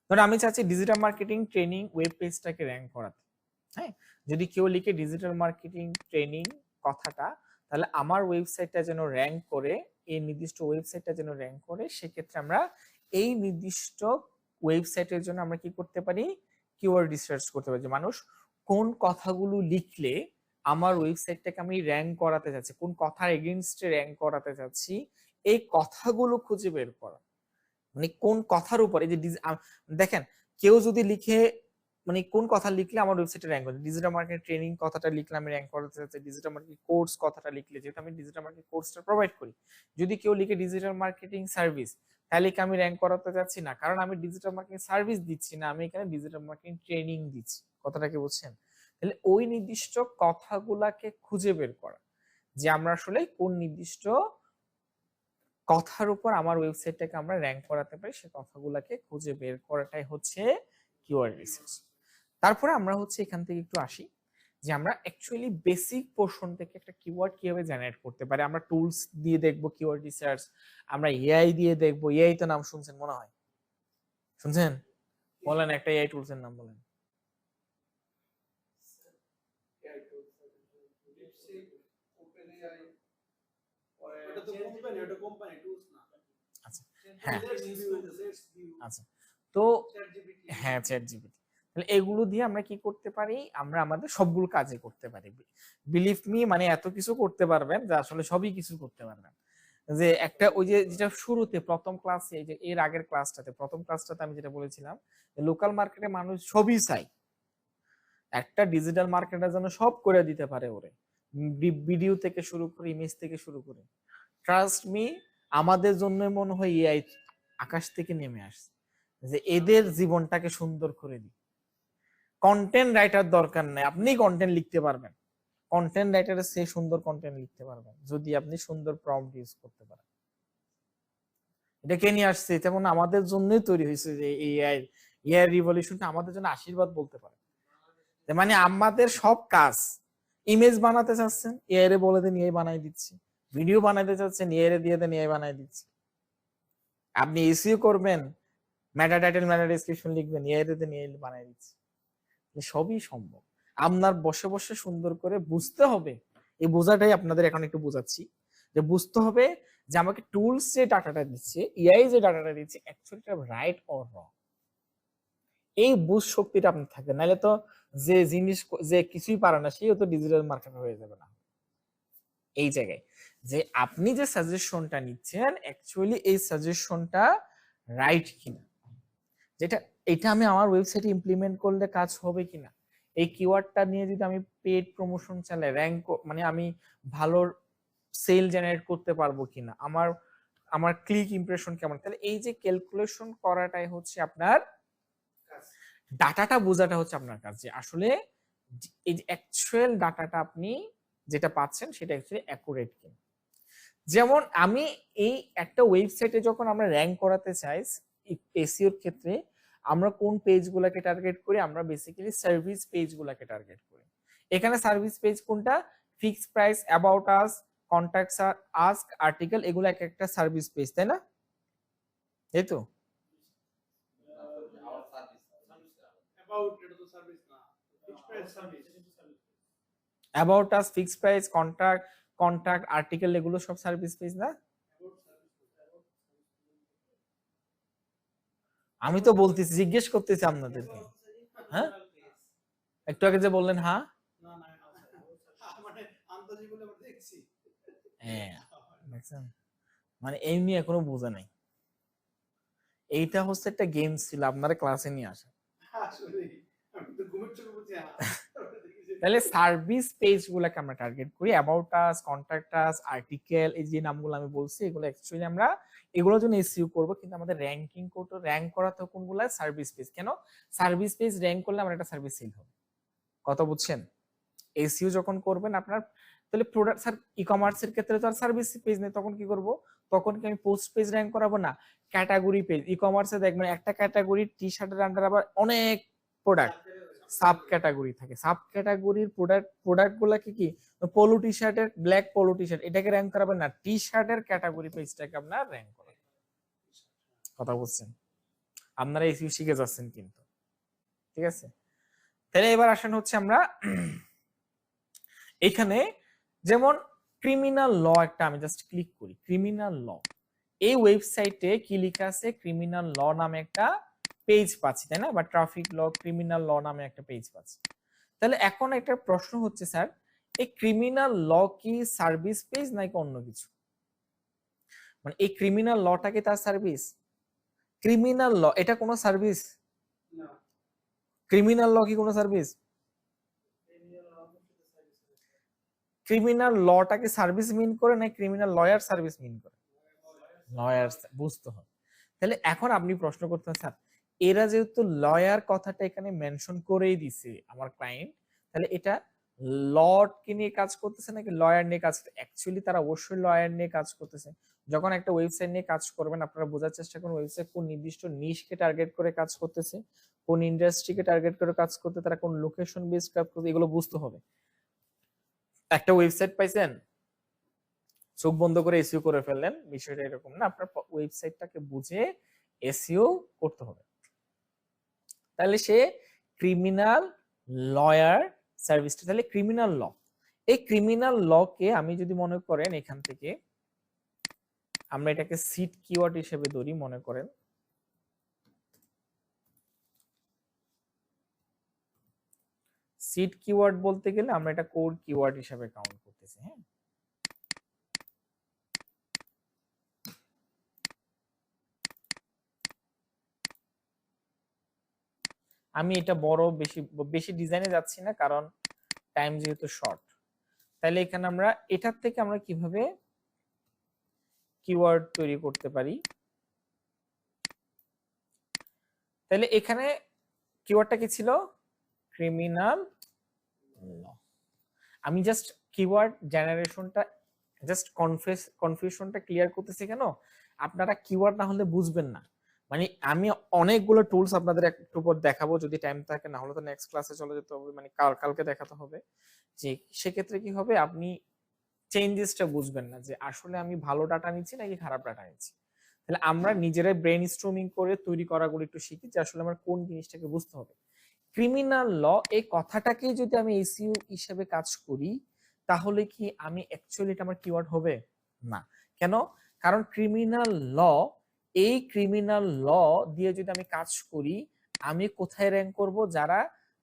S1: ধর আমি চাচ্ছি ডিজিটাল মার্কেটিং ট্রেনিং ওয়েব পেজটাকে র‍্যাঙ্ক করাতে। হ্যাঁ, যদি কেউ লিখে ডিজিটাল মার্কেটিং ট্রেনিং কথাটা, তাহলে আমার ওয়েবসাইটটা যেন র‍্যাঙ্ক করে, এই নির্দিষ্ট ওয়েবসাইটটা যেন র‍্যাঙ্ক করে, সেক্ষেত্রে আমরা এই নির্দিষ্ট ওয়েবসাইটের জন্য আমরা কি করতে পারি, কিওয়ার্ড রিসার্চ করতে পারি, যে মানুষ কোন কথাগুলো লিখলে আমার ওয়েবসাইটটাকে আমি র‍্যাঙ্ক করাতে চাচ্ছি, কোন কথার এগেইনস্টে র‍্যাঙ্ক করাতে চাচ্ছি, এই কথাগুলো খুঁজে বের করা। মানে কোন কথার উপর, এই যে দেখেন কেউ যদি লিখে, মানে কোন কথা লিখলে আমার ওয়েবসাইটে র‍্যাঙ্ক হবে, ডিজিটাল মার্কেটিং ট্রেনিং কথাটা লিখলে আমি র‍্যাঙ্ক করাতে চাচ্ছি, ডিজিটাল মার্কেটিং কোর্স কথাটা লিখলে, যেহেতু আমি ডিজিটাল মার্কেটিং কোর্সটা প্রোভাইড করি, যদি কেউ লিখে ডিজিটাল মার্কেটিং সার্ভিস, তাহলে কি আমি র‍্যাঙ্ক করাতে যাচ্ছি না, কারণ আমি ডিজিটাল মার্কেটিং সার্ভিস দিচ্ছি না, আমি এখানে ডিজিটাল মার্কেটিং ট্রেনিং দিচ্ছি। কথাটা কি বুঝছেন? তাহলে ওই নির্দিষ্ট কথাগুলাকে খুঁজে বের করা, যে আমরা আসলে কোন নির্দিষ্ট কথার উপর আমার ওয়েবসাইটটাকে আমরা র্যাঙ্ক করাতে পারি, সেই কথাগুলোকে খুঁজে বের করাটাই হচ্ছে কিওয়ার্ড রিসার্চ। তারপরে আমরা হচ্ছে এখান থেকে একটু আসি যে আমরা অ্যাকচুয়ালি বেসিক পোর্শন থেকে একটা কিওয়ার্ড কিভাবে জেনারেট করতে পারি। আমরা টুলস দিয়ে দেখবো কিওয়ার্ড রিসার্চ, আমরা এআই দিয়ে দেখবো। এআই তো নাম শুনছেন মনে হয়, শুনছেন? বলেন একটা এআই টুলস এর নাম বলেন। আচ্ছা হ্যাঁ আচ্ছা, তো হ্যাঁ চ্যাট জিপিটি। তাহলে এগুলো দিয়ে আমরা কি করতে পারি, আমরা আমাদের সবগুলো কাজে করতে পারি। বিলিভ মি, মানে এত কিছু করতে পারবেন যে আসলে সবই কিছু করতে পারবেন। যে একটা ওই যে যেটা শুরুতে প্রথম ক্লাসে, যে এর আগের ক্লাসটাতে, প্রথম ক্লাসটাতে আমি যেটা বলেছিলাম লোকাল মার্কেটে মানুষ সবই চাই, একটা ডিজিটাল মার্কেটার জন্য সব করে দিতে পারে ওরে, ভিডিও থেকে শুরু করে ইমেজ থেকে শুরু করে। ট্রাস্ট মি, আমাদের জন্য মনে হয় এআই আকাশ থেকে নেমে আসছে যে এদের জীবনটাকে সুন্দর করে দিই। কন্টেন্ট রাইটার দরকার নেই, আপনি কন্টেন্ট লিখতে পারবেন, কন্টেন্ট রাইটারের চেয়ে সুন্দর কন্টেন্ট লিখতে পারবেন যদি আপনি সুন্দর প্রম্পট ইউজ করতে পারেন। এটা কে নিয়ে আসছে? তেমন আমাদের জন্যই তৈরি হয়েছে যে এআই রিভলিউশনটা আমাদের জন্য আশীর্বাদ বলতে পারে। মানে আমাদের সব কাজ, ইমেজ বানাতে চাচ্ছেন এআই রে বলে দেন এআই বানাই দিচ্ছি, ভিডিও বানাইতে চাচ্ছেন এআই রে দিয়ে দেন এআই বানাই দিচ্ছি, আপনি এসইও করবেন, মেটা টাইটেল মেটা ডেসক্রিপশন লিখবেন এআই রে দেন এআই বানাই দিচ্ছি। সবই সম্ভব। আপনার বসে বসে সুন্দর করে বুঝতে হবে, এই বোঝাটাই আপনাদের এখন একটু বোঝাচ্ছি, যে বুঝতে হবে যে আমাকে টুলস যে ডাটাটা দিচ্ছে, এআই যে ডাটাটা দিচ্ছে, অ্যাকচুয়ালি রাইট অর রং। এই বুঝ শক্তিটা আপনার থাকে, নাহলে তো যে জিনিস যে কিছুই পারে না সেও তো ডিজিটাল মার্কেটার হয়ে যাবে না। এই জায়গায় যে আপনি যে সাজেশনটা নিচ্ছেন অ্যাকচুয়ালি এই সাজেশনটা রাইট কিনা, যেটা এটা আমি আমার ওয়েবসাইটে ইমপ্লিমেন্ট করলে কাজ হবে কিনা, এই কিওয়ার্ডটা নিয়ে যদি আমি পেড প্রমোশন চালাই র্যাঙ্ক, মানে আমি ভালো সেল জেনারেট করতে পারবো কিনা, আমার আমার ক্লিক ইমপ্রেশন কেমন। তাহলে এই যে ক্যালকুলেশন করাটাই হচ্ছে আপনার ডাটাটা বোঝাটা হচ্ছে আপনার কাজ, যে আসলে এই যে অ্যাকচুয়াল ডাটাটা আপনি যেটা পাচ্ছেন সেটা অ্যাকচুয়ালি অ্যাকুরেট কিনা। যেমন আমি এই একটা ওয়েবসাইটে যখন আমরা র্যাঙ্ক করাতে চাই এসইওর ক্ষেত্রে, আমরা কোন পেজগুলোকে টার্গেট করি, আমরা বেসিক্যালি সার্ভিস পেজগুলোকে টার্গেট করি। এখানে সার্ভিস পেজ কোনটা, fix price, about us, contacts ask, article, এগুলো এক একটা সার্ভিস পেজ, তাই না? এই তো about us, fix price, contact article, এগুলো সব সার্ভিস পেজ না? আমি তো বলতেছি, জিজ্ঞেস করতেছি আপনাদেরকে। হ্যাঁ একটু আগে যে বললেন হ্যাঁ, হ্যাঁ দেখছেন, মানে এমনি এখনো বোঝা নাই। এইটা হচ্ছে একটা গেম ছিল আপনারা ক্লাসে নিয়ে আসা। তাহলে সার্ভিস পেজ গুলাকে আমরা টার্গেট করি, about us, contact us, article, এই যে নামগুলো আমি বলছি এগুলো অ্যাকচুয়ালি আমরা এগুলোর জন্য এসইও করব, কিন্তু আমাদের র্যাঙ্কিং করতে র্যাঙ্ক করাতে কোনগুলো, সার্ভিস পেজ। কেন সার্ভিস পেজ র্যাঙ্ক করলে আমার একটা সার্ভিস সেল হবে, কথা বুঝছেন? এসইও যখন করবেন আপনার, তাহলে প্রোডাক্ট স্যার ই কমার্সের ক্ষেত্রে তো আর সার্ভিস পেজ নেই, তখন কি করব, তখন কি আমি পোস্ট পেজ র্যাঙ্ক করাবো না, ক্যাটাগরি পেজ। ই কমার্সে দেখবেন একটা ক্যাটাগরি টি শার্টের আন্ডার আবার অনেক প্রোডাক্ট সাব ক্যাটাগরি থাকে, সাব ক্যাটাগরির প্রোডাক্ট গুলাকে কি, পোলো টি শার্টের, ব্ল্যাক পোলো টি শার্ট, এটাকে র্যাঙ্ক করাবেন না, টি শার্টের ক্যাটাগরি পেজটাকে আপনার র্যাঙ্ক করাবেন। কথা বুঝছেন? আপনারা এসইও শিখে যাচ্ছেন কিন্তু, ঠিক আছে? তাহলে এবার আসেন হচ্ছে আমরা এখানে, যেমন ক্রিমিনাল ল একটা আমি জাস্ট ক্লিক করি, ক্রিমিনাল ল, এই ওয়েবসাইটে কি লেখা আছে, ক্রিমিনাল ল নামে একটা পেজ পাচ্ছি, তাই না? বা ট্রাফিক ল, ক্রিমিনাল ল নামে একটা পেজ পাচ্ছি। তাহলে এখন একটা প্রশ্ন হচ্ছে স্যার, এই ক্রিমিনাল ল কি সার্ভিস পেজ নাকি অন্য কিছু? মানে এই ক্রিমিনাল লটা কি তার সার্ভিস? ক্রিমিনাল ল এটা কোনো সার্ভিস? ক্রিমিনাল ল কি কোনো সার্ভিস? ক্রিমিনাল লটাকে সার্ভিস মিন করে না ক্রিমিনাল লয়ার সার্ভিস মিন করে? লয়ার বুঝতে হবে। তাহলে এখন আপনি প্রশ্ন করতে স্যার এরা যেহেতু লয়ার কথাটা এখানে মেনশন করেই দিছে আমার ক্লায়েন্ট, তাহলে এটা লটকে নিয়ে কাজ করতেছে নাকি লয়ার নিয়ে কাজ? অ্যাকচুয়ালি তারা অবশ্যই লয়ার নিয়ে কাজ করতেছে। যখন একটা ওয়েবসাইট নিয়ে কাজ করবেন আপনারা বোঝার চেষ্টা করুন ওয়েবসাইট কোন নির্দিষ্ট নিশকে টার্গেট করে কাজ করতেছে, কোন ইন্ডাস্ট্রিকে টার্গেট করে কাজ করতে, তারা কোন লোকেশন বেস কাজ করতে, এগুলো বুঝতে হবে। একটা ওয়েবসাইট পাইছেন, চোখ বন্ধ করে এসইও করে ফেললেন, বিষয়টা এরকম না। আপনার ওয়েবসাইটটাকে বুঝে এসইও করতে হবে। তাহলে সে ক্রিমিনাল লয়ার সার্ভিসটা, তাহলে ক্রিমিনাল ল, এই ক্রিমিনাল লকে আমি যদি মনে করেন এখান থেকে আমরা এটাকে সিট কিওয়ার্ড হিসেবে ধরি, মনে করেন সিট কিওয়ার্ড বলতে গেলে আমরা এটা কোর কিওয়ার্ড হিসেবে কাউন্ট করতেছি। হ্যাঁ, আমি এটা বড় বেশি বেশি ডিজাইনে যাচ্ছি না কারণ টাইম যেহেতু শর্ট। তাহলে এখানে আমরা এটার থেকে আমরা কিভাবে কিওয়ার্ড তৈরি করতে পারি, তাহলে এখানে কিওয়ার্ডটা কি ছিল? Criminal law. আমি জাস্ট কিওয়ার্ড জেনারেশনটা জাস্ট কনফিউশনটা ক্লিয়ার করতেছি কেন, আপনারা কিওয়ার্ড না হলে বুঝবেন না। মানে আমি অনেকগুলো টুলস আপনাদের একটু পর দেখাবো যদি টাইম থাকে, না হলে তো নেক্সট ক্লাসে চলে যেতে হবে, মানে কালকে দেখাতে হবে। যে সেক্ষেত্রে কি হবে, আপনি চেঞ্জেসটা বুঝবেন না যে আসলে আমি ভালো ডাটা নিচ্ছি নাকি খারাপ ডাটা নিচ্ছি। তাহলে আমরা নিজেরাই ব্রেন স্ট্রমিং করে তৈরি করাগুলো একটু শিখি যে আসলে আমার কোন জিনিসটাকে বুঝতে হবে। ক্রিমিনাল ল এই কথাটাকেই যদি আমি এসইও হিসেবে কাজ করি তাহলে কি আমি অ্যাকচুয়ালি এটা আমার কিওয়ার্ড হবে না? কেন? কারণ ক্রিমিনাল ল, এই ক্রিমিনাল ল দিয়ে যদি আমি কাজ করি আমি কোথায় র্যাঙ্ক করব? যারা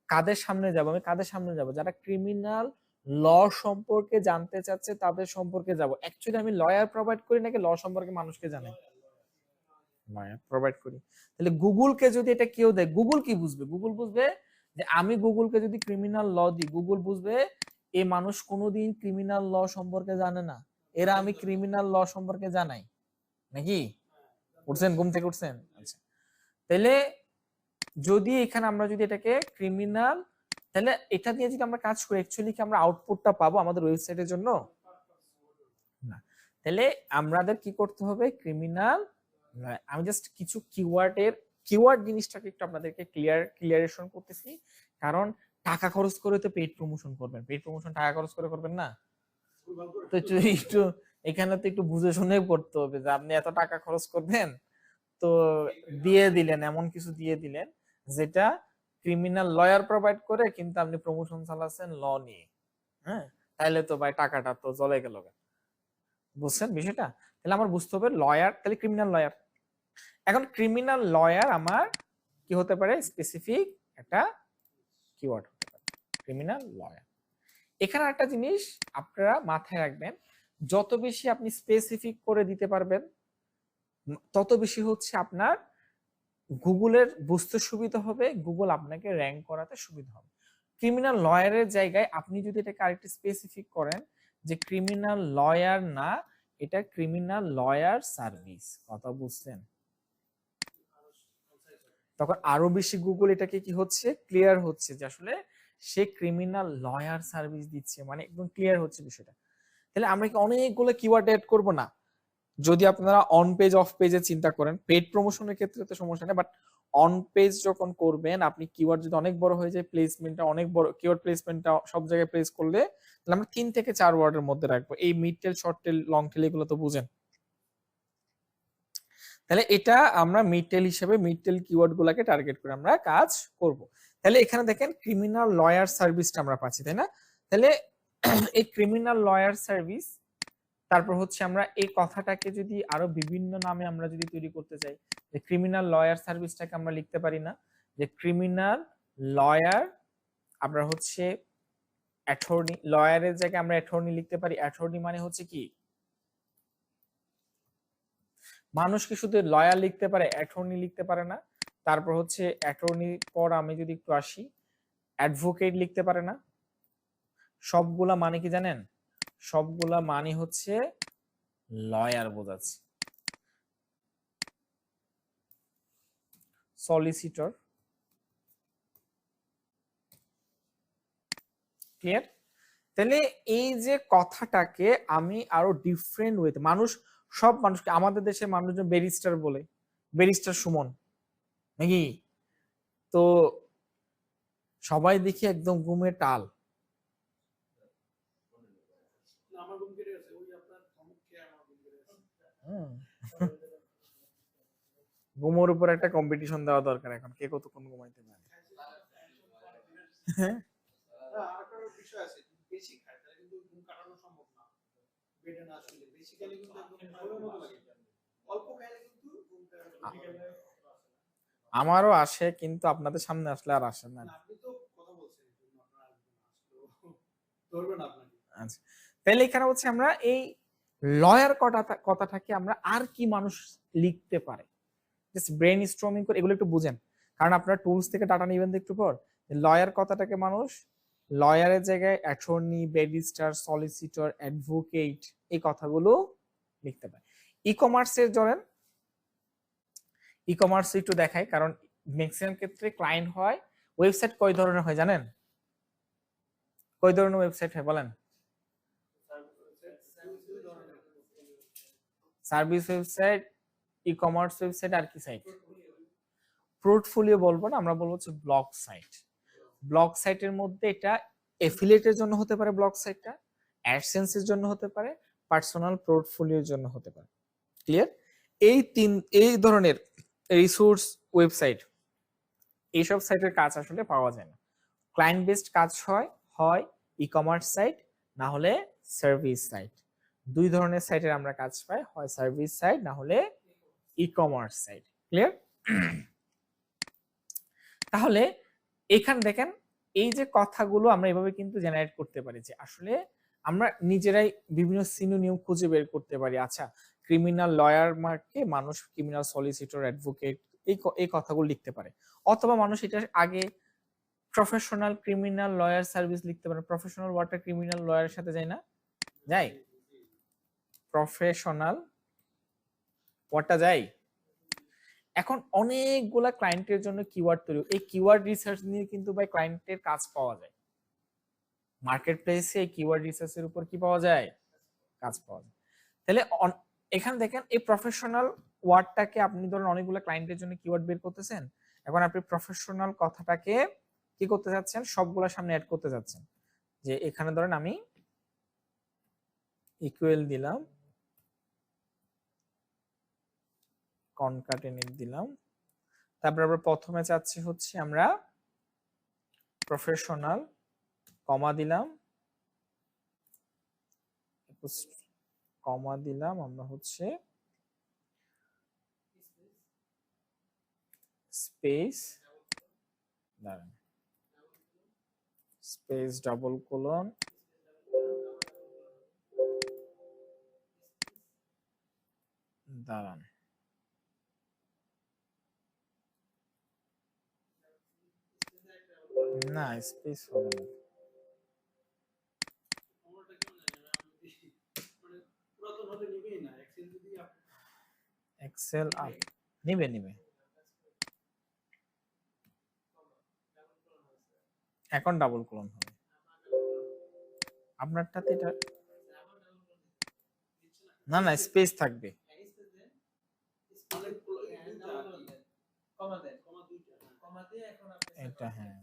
S1: কাদের সামনে যাব, আমি কাদের সামনে যাব? যারা ক্রিমিনাল ল সম্পর্কে জানতে চাচ্ছে তাদের সম্পর্কে যাব। অ্যাকচুয়ালি আমি লয়ার প্রোভাইড করি নাকি ল সম্পর্কে মানুষকে জানাই? লয়ার প্রোভাইড করি। তাহলে গুগলকে যদি এটা কেউ দেয়, গুগল কি বুঝবে? গুগল বুঝবে যে আমি গুগলকে যদি ক্রিমিনাল ল দিই, গুগল বুঝবে এই মানুষ কোনোদিন ক্রিমিনাল ল সম্পর্কে জানে না, এরা আমি ক্রিমিনাল ল সম্পর্কে জানাই। নাকি উঠছেন ঘুম থেকে? উঠছেন? আচ্ছা, তাহলে যদি এখানে আমরা যদি এটাকে ক্রিমিনাল, তাহলে এটা দিয়ে যদি আমরা কাজ করি অ্যাকচুয়ালি কি আমরা আউটপুটটা পাবো আমাদের ওয়েবসাইটের জন্য? না। তাহলে আমাদের কি করতে হবে? ক্রিমিনাল, আমি জাস্ট কিছু কিওয়ার্ড জিনিসটাকে একটু আপনাদেরকে ক্লিয়ারেশন করতেছি, কারণ টাকা খরচ করে তো পেইড প্রমোশন করবেন, পেইড প্রমোশন টাকা খরচ করে করবেন না। তো একটু এখানে তো একটু বুঝে শুনে করতে হবে যে আপনি এত টাকা খরচ করবেন তো দিয়ে দিলেন, এমন কিছু দিয়ে দিলেন যেটা ক্রিমিনাল লয়ার প্রোভাইড করে কিন্তু আপনি প্রমোশন চালাচ্ছেন ল নিয়ে। হ্যাঁ, তাহলে তো ভাই টাকাটা তো চলে গেল। বুঝছেন বিষয়টা? তাহলে আমার বুঝতে হবে লয়ার, তাহলে ক্রিমিনাল লয়ার। এখন ক্রিমিনাল লয়ার আমার কি হতে পারে? স্পেসিফিক একটা কিওয়ার্ড হতে পারে ক্রিমিনাল লয়ার। এখানে একটা জিনিস আপনারা মাথায় রাখবেন, যত বেশি আপনি স্পেসিফিক করে দিতে পারবেন তত বেশি হচ্ছে আপনার গুগলের বুঝতে সুবিধা হবে, গুগল আপনাকে র্যাঙ্ক করাতে সুবিধা হবে। ক্রিমিনাল লয়ারের জায়গায় আপনি যদি এটাকে আরেকটু স্পেসিফিক করেন যে ক্রিমিনাল লয়ার না, এটা ক্রিমিনাল লয়ার সার্ভিস, কথা বুঝছেন? তখন আরো বেশি গুগল এটাকে কি হচ্ছে? ক্লিয়ার হচ্ছে যে আসলে সে ক্রিমিনাল লয়ার সার্ভিস দিচ্ছে, মানে একদম ক্লিয়ার হচ্ছে বিষয়টা। তাহলে আমরা কি অনেকগুলো কিওয়ার্ড এড করব না? যদি আপনারা অন পেজ অফ পেজে চিন্তা করেন, পেড প্রমোশনের ক্ষেত্রে তো সমস্যা নেই, বাট অন পেজ যখন করবেন আপনি কিওয়ার্ড যদি অনেক বড় হয়ে যায়, প্লেসমেন্টটা অনেক বড়, কিওয়ার্ড প্লেসমেন্টটা সব জায়গায় প্লেস করলে তাহলে আমরা 3 থেকে 4 ওয়ার্ডের মধ্যে রাখবো। এই মিড টেল, শর্ট টেল, লং টেল এগুলো তো বুঝেন। তাহলে এটা আমরা মিড টেল হিসেবে মিড টেল কিওয়ার্ড গুলাকে টার্গেট করে আমরা কাজ করব। তাহলে এখানে দেখেন ক্রিমিনাল লয়ার সার্ভিসটা আমরা পাচ্ছি, তাই না? তাহলে এই ক্রিমিনাল লয়ার সার্ভিস, তারপর হচ্ছে আমরা এই কথাটাকে যদি আরো বিভিন্ন নামে আমরা যদি তৈরি করতে চাই, যে ক্রিমিনাল লয়ার সার্ভিসটাকে আমরা লিখতে পারি না যে ক্রিমিনাল লয়ার, আমরা হচ্ছে অ্যাটর্নি, লয়ারের জায়গায় আমরা অ্যাটর্নি লিখতে পারি। অ্যাটর্নি মানে হচ্ছে কি, মানুষ কি শুধু লয়ার লিখতে পারে, অ্যাটর্নি লিখতে পারে না? তারপর হচ্ছে অ্যাটর্নি পর আমি যদি একটু আসি, অ্যাডভোকেট লিখতে পারে না? সবগুলা মানে কি জানেন? সবগুলা মানে হচ্ছে লয়ার বোঝাচ্ছে। Solicitor, clear? তাহলে এই যে কথাটাকে আমি আরো ডিফারেন্ট ওয়েতে, সব মানুষকে, আমাদের দেশের মানুষজন ব্যারিস্টার বলে, ব্যারিস্টার সুমন নাকি, তো সবাই দেখি একদম ঘুমে টাল। ঘুমের উপর একটা কম্পিটিশন দেওয়া দরকার এখন, কে কতক্ষণ ঘুমাইতে পারে। আমারও আসে, কিন্তু আপনাদের সামনে আসলে আর আসে না। আচ্ছা, তাহলে এখানে হচ্ছে আমরা এই লয়ার কথাটাকে আমরা আর কি মানুষ লিখতে পারে, জাস্ট ব্রেন স্ট্রমিং করে এগুলো একটু বুঝেন, কারণ আপনারা টুলস থেকে ডাটা নেবেন একটু পর। লয়ার কথাটাকে মানুষ লয়ারের জায়গায় অ্যাটর্নি, ব্যারিস্টার, সলিসিটর, অ্যাডভোকেট এই কথাগুলো লিখতে পারে। ই কমার্সের ধরেন, ই কমার্স একটু দেখায়, কারণ ম্যাক্সিমাম ক্ষেত্রে ক্লায়েন্ট হয়। ওয়েবসাইট কয় ধরনের হয় জানেন? কয় ধরনের ওয়েবসাইট হয় বলেন? Service website, e commerce website, আর কি সাইট? পোর্টফোলিও বলবো না, আমরা বলবো হচ্ছে ব্লগ সাইট। ব্লগ সাইটের মধ্যে এটা এফিলিয়েটের জন্য হতে পারে, ব্লগ সাইটটা অ্যাডসেন্সের জন্য হতে পারে, পার্সোনাল পোর্টফোলিওর জন্য হতে পারে। ক্লিয়ার? এই ধরনের রিসোর্স ওয়েবসাইট, এইসব সাইটের কাজ আসলে পাওয়া যায় না। ক্লায়েন্ট বেসড কাজ হয় ই কমার্স সাইট, না হলে সার্ভিস সাইট। দুই ধরনের সাইটের আমরা কাজ পাই, হয় সার্ভিস সাইট না হলে ই কমার্স সাইট। ক্লিয়ার? তাহলে এখানে দেখেন, এই যে কথাগুলো আমরা এভাবে কিন্তু জেনারেট করতে পারি, যে আসলে আমরা নিজেরাই বিভিন্ন সিনোনিম খুঁজে বের করতে পারি। আচ্ছা, ক্রিমিনাল লয়ার মার্কে মানুষ ক্রিমিনাল সলিসিটর, অ্যাডভোকেট এই কথাগুলো লিখতে পারে, অথবা মানুষ এটা আগে প্রফেশনাল ক্রিমিনাল লয়ার সার্ভিস লিখতে পারে। প্রফেশনাল ওয়ার্ডটা ক্রিমিনাল লয়ারের সাথে যায় না? যায়? প্রফেশনাল ওয়ার্ডটা যায়। এখন অনেকগুলা ক্লায়েন্টের জন্য কিওয়ার্ড তৈরি, এই কিওয়ার্ড রিসার্চ নিয়ে কিন্তু ভাই ক্লায়েন্টের কাজ পাওয়া যায় মার্কেট প্লেসে। কিওয়ার্ড রিসার্চের উপর কি পাওয়া যায়? কাজ পাওয়া যায়। তাহলে এখানে দেখেন, এই প্রফেশনাল ওয়ার্ডটাকে আপনি ধরেন অনেকগুলো ক্লায়েন্টের জন্য কিওয়ার্ড বের করতেছেন, এখন আপনি প্রফেশনাল কথাটাকে কি করতে যাচ্ছেন? সবগুলোর সামনে অ্যাড করতে যাচ্ছেন। যে এখানে ধরেন আমি ইকুয়াল দিলাম, কনকাটেনেট দিলাম, তারপর আমরা প্রথমে চাচ্ছি হচ্ছে আমরা প্রফেশনাল, কমা দিলাম, কমা দিলাম আমরা হচ্ছে স্পেস, দাঁড়ান, স্পেস ডাবল কোলন, দাঁড়ান, না স্পেস হবে না, এক্সেল আপ নিবে নিবে, এখন ডাবল কোলন হবে আপনারটাতে। এটা না না স্পেস থাকবে, এটা হ্যাঁ।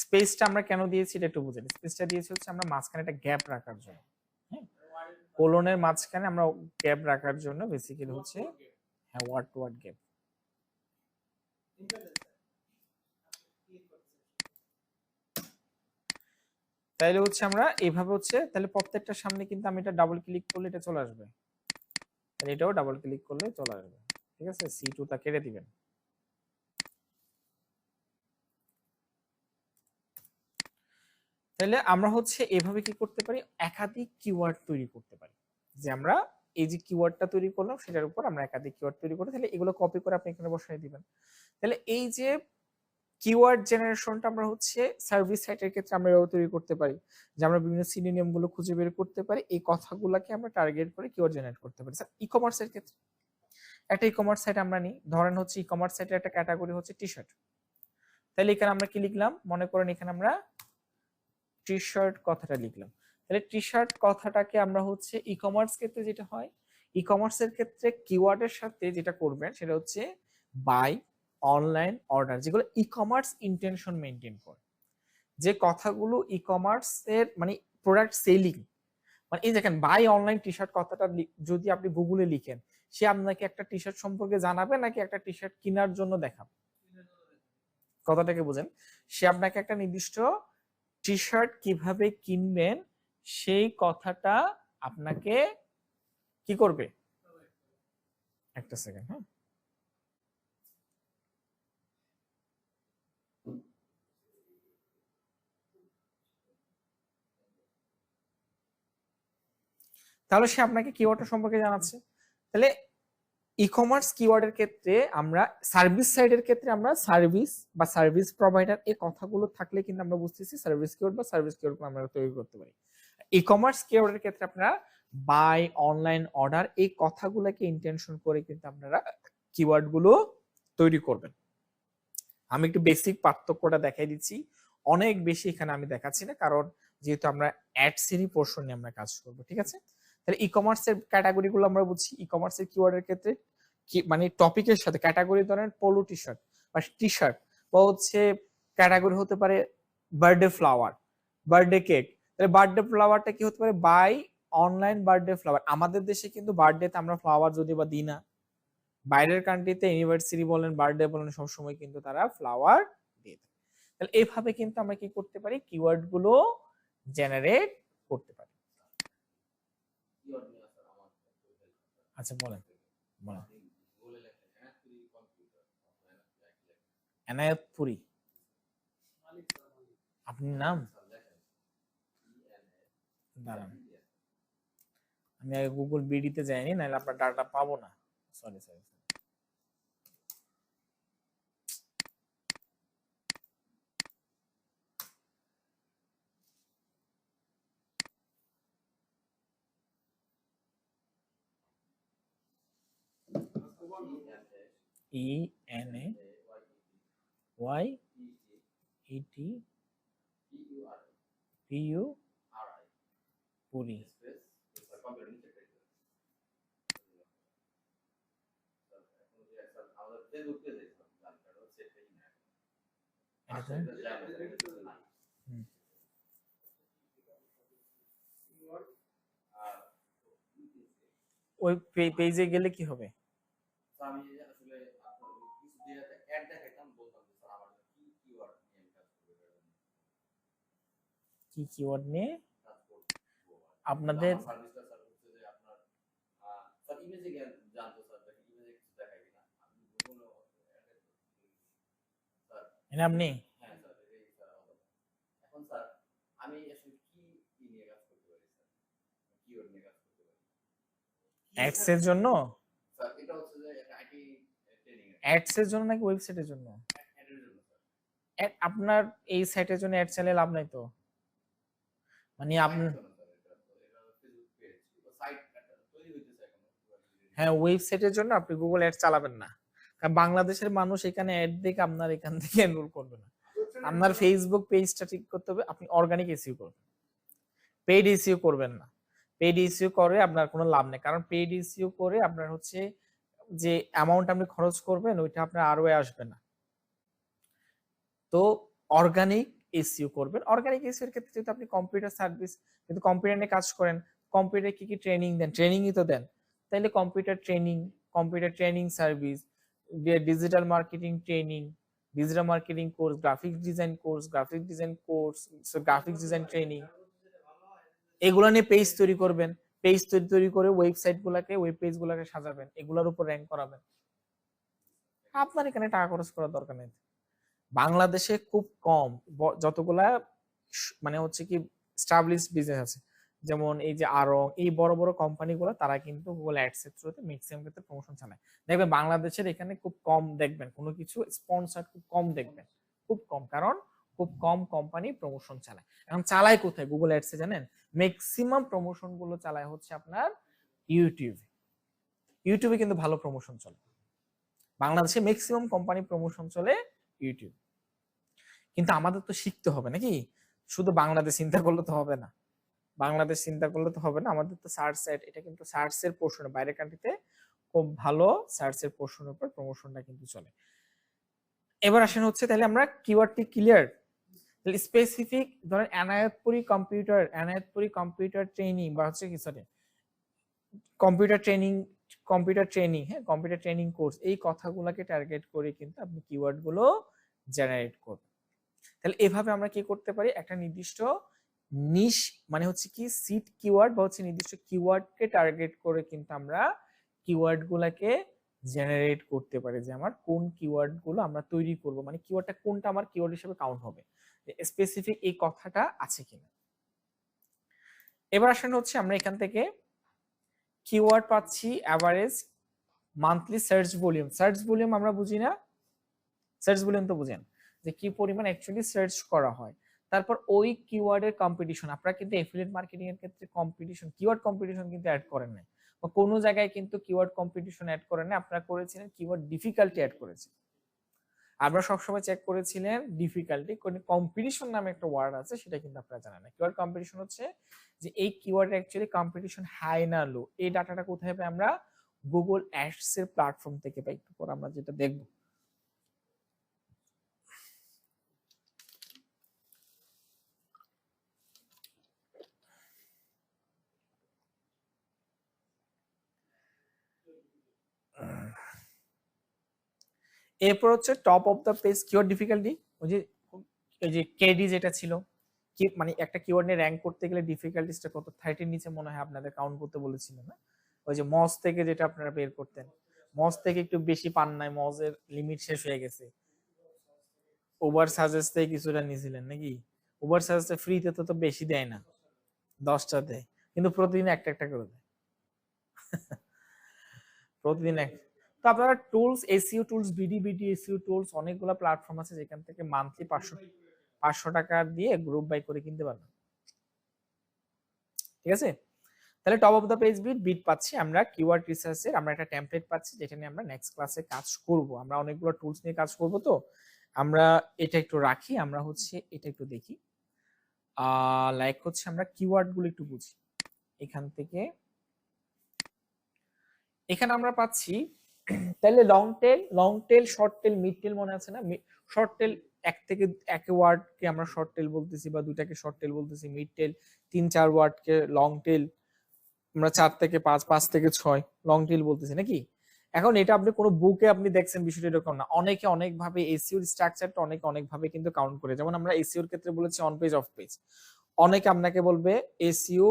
S1: স্পেসটা আমরা কেন দিয়েছি এটা একটু বুঝেন। স্পেসটা দিয়েছি হচ্ছে আমরা মাঝখানে একটা গ্যাপ রাখার জন্য, হ্যাঁ, কোলনের মাঝখানে আমরা গ্যাপ রাখার জন্য বেসিক্যালি হচ্ছে, হ্যাঁ, ওয়ার্ড টু ওয়ার্ড গ্যাপ। তাইলে হচ্ছে আমরা এইভাবে হচ্ছে, তাহলে প্রত্যেকটার সামনে কিন্তু আমি এটা ডাবল ক্লিক করলে এটা চলে আসবে, তাহলে এটাও ডাবল ক্লিক করলে চলে আসবে। ঠিক আছে, C2 টা কেটে দিবেন। তাহলে আমরা হচ্ছে এভাবে কি করতে পারি, একাধিক কিওয়ার্ড তৈরি করতে পারি। যে আমরা এই যে কিওয়ার্ডটা তৈরি করলাম সেটার উপর আমরা একাধিক কিওয়ার্ড তৈরি করে, তাহলে এগুলো কপি করে আপনি এখানে বসাই দিবেন। তাহলে এই যে কিওয়ার্ড জেনারেশনটা আমরা হচ্ছে সার্ভিস সাইটের ক্ষেত্রে আমরা এভাবে তৈরি করতে পারি, যে আমরা বিভিন্ন সিনোনিম গুলো খুঁজে বের করতে পারি, এই কথাগুলোকে আমরা টার্গেট করে কিওয়ার্ড জেনারেট করতে পারি। স্যার ই কমার্সের ক্ষেত্রে একটা ই কমার্স সাইট আমরা নিই, ধরেন হচ্ছে ই কমার্স সাইটের একটা ক্যাটাগরি হচ্ছে টি শার্ট। তাহলে এখানে আমরা কি লিখলাম, মনে করেন এখানে আমরা টি শার্ট কথাটা লিখলাম। তাহলে টি শার্ট কথাটাকে আমরা হচ্ছে ই কমার্স ক্ষেত্রে যেটা হয়, ই কমার্সের ক্ষেত্রে কিওয়ার্ডের সাথে যেটা করবেন সেটা হচ্ছে বাই, অনলাইন, অর্ডার, যেগুলো ই কমার্স ইন্টেনশন মেনটেন করে, যে কথাগুলো ই কমার্সের মানে প্রোডাক্ট সেলিং, মানে এই দেখেন বাই অনলাইন টি শার্ট কথাটা যদি আপনি গুগলে লিখেন, সে আপনাকে একটা টি শার্ট সম্পর্কে জানাবে নাকি একটা টি শার্ট কেনার জন্য দেখাবে? কথাটাকে বুঝেন, সে আপনাকে একটা নির্দিষ্ট টি শার্ট কিভাবে কিনবেন সেই কথাটা আপনাকে কি করবে, একটা সেকেন্ড, হ্যাঁ, তাহলে সে আপনাকে কিওয়ার্ডটা সম্পর্কে জানাচ্ছে। তাহলে ই কমার্স কিওয়ার্ডের ক্ষেত্রে আমরা সার্ভিস সাইডের ক্ষেত্রে আমরা সার্ভিস বা সার্ভিস প্রোভাইডার এই কথাগুলো থাকলে কিন্তু আমরা বুঝতেছি সার্ভিস কিওয়ার্ড বা সার্ভিস কিওয়ার্ড আমরা তৈরি করতে পারি। ই কমার্স কিওয়ার্ডের ক্ষেত্রে আপনারা বাই, অনলাইন, অর্ডার এই কথাগুলোকে ইন্টেনশন করে কিন্তু আপনারা কিওয়ার্ড গুলো তৈরি করবেন। আমি একটু বেসিক পার্থক্যটা দেখাই দিচ্ছি, অনেক বেশি এখানে আমি দেখাচ্ছি না, কারণ যেহেতু আমরা অ্যাড সিরি পোর্শন নিয়ে আমরা কাজ করব, ঠিক আছে? তাহলে ই কমার্সের ক্যাটাগরি গুলো আমরা বুঝছি। ই কমার্সের কিওয়ার্ডের ক্ষেত্রে কি মানে টপিকের সাথে ক্যাটাগরি, ধরেন পোলো টি শার্ট বা টি শার্ট, বা হচ্ছে ক্যাটাগরি হতে পারে বার্থডে ফ্লাওয়ার, বার্থডে কেক। তাহলে বার্থডে ফ্লাওয়ারটা কি হতে পারে, বাই অনলাইন বার্থডে ফ্লাওয়ার। আমাদের দেশে কিন্তু বার্থডেতে আমরা ফ্লাওয়ার যদি বা দিই না, বাইরের কান্ট্রিতে ইউনিভার্সিটি বলেন, বার্থডে বলেন, সবসময় কিন্তু তারা ফ্লাওয়ার দিয়ে দেয়। তাহলে এইভাবে কিন্তু আমরা কি করতে পারি, কিওয়ার্ড গুলো জেনারেট করতে পারি। আচ্ছা বলেন বলেন। এনায়েতপুরি, আপনার নাম? দাঁড়ান, আমি আগে গুগল বিডিতে যাইনি, নাহলে আপনার ডাটা পাবো না। Sorry sorry, E N A Y E T P U পুরি। ওই পেজে গেলে কি হবে? কি কিওয়ার্ড নিয়ে আপনাদের আপনি অ্যাডস এর জন্য, অ্যাডস এর জন্য নাকি ওয়েবসাইটের জন্য? আপনার এই সাইটের জন্য অ্যাড চালিয়ে লাভ নাই তো, মানে আপনি হ্যাঁ ওয়েবসাইটের জন্য আপনি গুগল অ্যাড চালাবেন না, কারণ বাংলাদেশের মানুষ এখানে অ্যাড দেখে আপনার এখান থেকে এনরোল করবে না। আপনার ফেসবুক পেজটা ঠিক করতে হবে, আপনি অর্গানিক এসইও করবেন, পেইড এসইও করবেন না। পেইড এসইও করে আপনার কোনো লাভ নেই, কারণ পেইড এসইও করে আপনার হচ্ছে যে অ্যামাউন্ট আপনি খরচ করবেন ওইটা আপনার আরও আসবে না। তো অর্গানিক এসইও করবেন। অর্গানিক এসইও এর ক্ষেত্রে যদি আপনি কম্পিউটার সার্ভিস, কিন্তু কম্পিউটার নিয়ে কাজ করেন, কম্পিউটারে কি কি ট্রেনিং দেন, ট্রেনিংই তো দেন, তাইলে computer training, computer training service, digital marketing training, digital marketing course, graphic design course, graphic design course, graphic design training, এগুলো নিয়ে পেজ তৈরি করবেন। পেজ তৈরি করে ওয়েবসাইট গুলাকে, ওয়েব পেজ গুলাকে সাজাবেন, এগুলোর উপর র্যাঙ্ক করাবেন। আপনার এখানে টাকা খরচ করার দরকার নেই। বাংলাদেশে খুব কম যতগুলা মানে হচ্ছে কি স্টাবলিশ বিজনেস আছে, যেমন এই যে আরো এই বড় বড় কোম্পানিগুলো, তারা কিন্তু গুগল অ্যাডস এর থ্রুতে ম্যাক্সিমাম ক্ষেত্রে প্রমোশন চালায়। দেখবেন বাংলাদেশের এখানে খুব কম দেখবেন কোনো কিছু স্পন্সর, খুব কম দেখবেন, খুব কম, কারণ খুব কম কোম্পানি প্রমোশন চালায়। এখন চালায় কোথায় গুগল অ্যাডসে জানেন? ম্যাক্সিমাম প্রমোশন গুলো চালায় হচ্ছে আপনার ইউটিউবে। ইউটিউবে কিন্তু ভালো প্রমোশন চলে, বাংলাদেশে ম্যাক্সিমাম কোম্পানি প্রমোশন চলে ইউটিউব। কিন্তু আমাদের তো শিখতে হবে নাকি, শুধু বাংলাদেশ চিন্তা করলে তো হবে না, বাংলাদেশ চিন্তা করলে তো হবে না, আমাদের তো সার্চ সাইট, এটা কিন্তু সার্চের পোর্শন, বাইরের কান্ট্রিতে খুব ভালো সার্চের পোর্শনের উপর প্রমোশনটা কিন্তু চলে। এবার আসেন হচ্ছে তাহলে আমরা কিওয়ার্ডটি ক্লিয়ার, তাহলে স্পেসিফিক ধরেন এনায়েতপুরি কম্পিউটার ট্রেনিং বা হচ্ছে কি সরি কম্পিউটার ট্রেনিং, হ্যাঁ কম্পিউটার ট্রেনিং কোর্স, এই কথাগুলোকে টার্গেট করে কিন্তু আপনি কিওয়ার্ড গুলো জেনারেট করবেন। তাহলে এভাবে আমরা কি করতে পারি, একটা নির্দিষ্ট নিশ মানে হচ্ছে কি সিট কিওয়ার্ড বা হচ্ছে নির্দিষ্ট কিওয়ার্ডকে টার্গেট করে কিন্তু আমরা কিওয়ার্ড গুলাকে জেনারেট করতে পারি, যে আমার কোন কিওয়ার্ড গুলো আমরা তৈরি করব, মানে কিওয়ার্ডটা কোনটা আমার কিওয়ার্ড হিসেবে কাউন্ট হবে, স্পেসিফিক এই কথাটা আছে কিনা। এবার আসেন হচ্ছে আমরা এখান থেকে কিওয়ার্ড পাচ্ছি average monthly search volume. Search volume আমরা বুঝি না, সার্চ ভলিউম তো বুঝেন যে কি পরিমাণ অ্যাকচুয়ালি সার্চ করা হয়। তারপর ওই কিওয়ার্ডের কম্পিটিশন, আপনারা কিন্তু এফিলিয়েট মার্কেটিং এর ক্ষেত্রে কম্পিটিশন, কিওয়ার্ড কম্পিটিশন কিন্তু অ্যাড করেন নাই, বা কোনো জায়গায় কিন্তু কিওয়ার্ড কম্পিটিশন অ্যাড করেন না, আপনারা করেছিলেন কিওয়ার্ড ডিফিকাল্টি অ্যাড করেছেন। আমরা সবসময় চেক করেছিলেন ডিফিকাল্টি, কোন কম্পিটিশন নামে একটা ওয়ার্ড আছে সেটা কিন্তু আপনারা জানেন না। কিওয়ার্ড কম্পিটিশন হচ্ছে যে এই কিওয়ার্ড অ্যাকচুয়ালি কম্পিটিশন হাই না লো, এই ডাটাটা কোথায় পাই আমরা, গুগল অ্যাডস এর প্ল্যাটফর্ম থেকে পাই। একটু পর আমরা যেটা দেখব। এরপর হচ্ছে top of the page keyword difficulty, ওই যে কেডি যেটা ছিল, কি মানে একটা কিওয়ার্ড নিয়ে র‍্যাঙ্ক করতে গেলে ডিফিকাল্টিসটা কত, 30 এর নিচে মনে হয় আপনাদের কাউন্ট করতে বলেছিলেন না, ওই যে মজ থেকে যেটা আপনারা বের করতেন, মজ থেকে একটু বেশি পান নাই, মজের লিমিট শেষ হয়ে গেছে, ওভার সাজেস্ট থেকে কিছুটা নিয়েছিলেন নাকি, ওভার সাজেস্টে ফ্রিতে তো বেশি দেয় না, 10টা দেয়, কিন্তু প্রতিদিন একটা একটা করে দেয় প্রতিদিন এক। তো আপনারা tools, SEO tools, BD SEO tools, অনেকগুলো প্ল্যাটফর্ম আছে যেখান থেকে মান্থলি 500 টাকা দিয়ে গ্রুপ বাই করে কিনতে পারবেন, ঠিক আছে। তাহলে top of the page bid পাচ্ছি আমরা, কিওয়ার্ড রিসার্চের আমরা একটা টেমপ্লেট পাচ্ছি, যেটা নিয়ে আমরা নেক্সট ক্লাসে কাজ করব। আমরা অনেকগুলো টুলস নিয়ে কাজ করব, তো আমরা এটা একটু রাখি, আমরা হচ্ছে এটা একটু দেখি। লাইক হচ্ছে আমরা কিওয়ার্ড গুলো একটু বুঝি এখান থেকে। এখানে আমরা পাচ্ছি তাহলে long tail, short tail, mid tail মনে আছে না, শর্ট টেল এক থেকে এক ওয়ার্ডকে আমরা শর্ট টেল বলতেছি, বা দুইটাকে শর্ট টেল বলতেছি, মিড টেল 3-4 ওয়ার্ডকে লং টেল, আমরা 4 থেকে 5, 5 থেকে 6 লং টেল বলতেছি নাকি। এখন এটা আপনি কোনো বুকে আপনি দেখছেন বিষয়টা এরকম না, অনেকে অনেক ভাবে এসইওর স্ট্রাকচারটা অনেক ভাবে কিন্তু কাউন্ট করে, যেমন আমরা এসইওর ক্ষেত্রে বলেছি অন পেজ অফ পেজ, অনেকে আপনাকে বলবে এসইও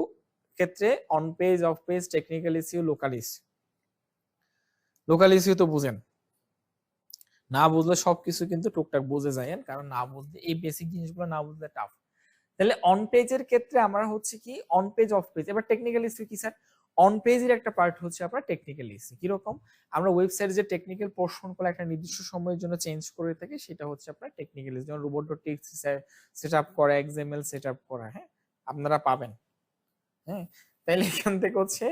S1: ক্ষেত্রে on page of page, technical SEO, local SEO. Local SEO তো বুঝেন, না বুঝলে সবকিছু কিন্তু টুকটাক বুঝে যায়, কারণ না বুঝলে এই বেসিক জিনিসগুলো না বুঝলে টাফ। তাহলে অন পেজের ক্ষেত্রে আমরা হচ্ছে কি অন পেজ অফ পেজ। এবার টেকনিক্যাল ইস্যু কি স্যার, অন পেজের একটা পার্ট হচ্ছে আপনার টেকনিক্যাল ইস্যু, কিরকম আমরা ওয়েবসাইটে যে টেকনিক্যাল পোর্শনগুলো একটা নির্দিষ্ট সময়ের জন্য চেঞ্জ করে থাকি, সেটা হচ্ছে আপনার টেকনিক্যাল ইস্যু, যেমন robots.txt সেটআপ করা, XML সেটআপ করা, হ্যাঁ আপনারা পাবেন, হ্যাঁ। তাহলে এখান থেকে হচ্ছে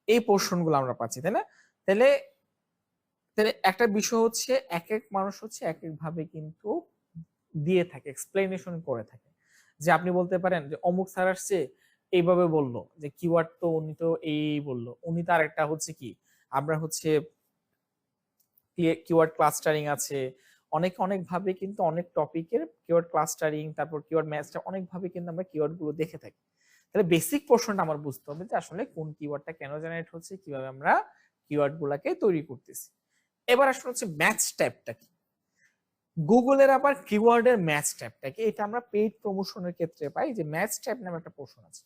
S1: এই পোর্শনগুলো আমরা পাচ্ছি, তাই না। তাহলে তাহলে একটা বিষয় হচ্ছে এক এক মানুষ হচ্ছে এক এক ভাবে কিন্তু দিয়ে থাকে, এক্সপ্লেনেশন করে থাকে, যে আপনি বলতে পারেন যে অমুক স্যার আসছে এইভাবে বললো, যে কিওয়ার্ড তো উনি তো এই বললো, উনি তার একটা হচ্ছে কি আমরা হচ্ছে কিওয়ার্ড ক্লাস্টারিং আছে, অনেক ভাবে কিন্তু অনেক টপিকের কিওয়ার্ড ক্লাস্টারিং, তারপর কিওয়ার্ড ম্যাচটা অনেক ভাবে কিন্তু আমরা কিওয়ার্ড গুলো দেখে থাকি। তাহলে বেসিক পোর্শনটা আমার বুঝতে হবে যে আসলে কোন কিওয়ার্ডটা কেন জেনারেট হচ্ছে, কিভাবে আমরা কিওয়ার্ড গুলাকে তৈরি করতেছি। এবার আসলে হচ্ছে ম্যাচ ট্যাবটা কি, গুগলের আবার কিওয়ার্ডের ম্যাচ ট্যাবটা কি, এটা আমরা পেইড প্রমোশনের ক্ষেত্রে পাই, যে ম্যাচ ট্যাব নামে একটা পোর্শন আছে,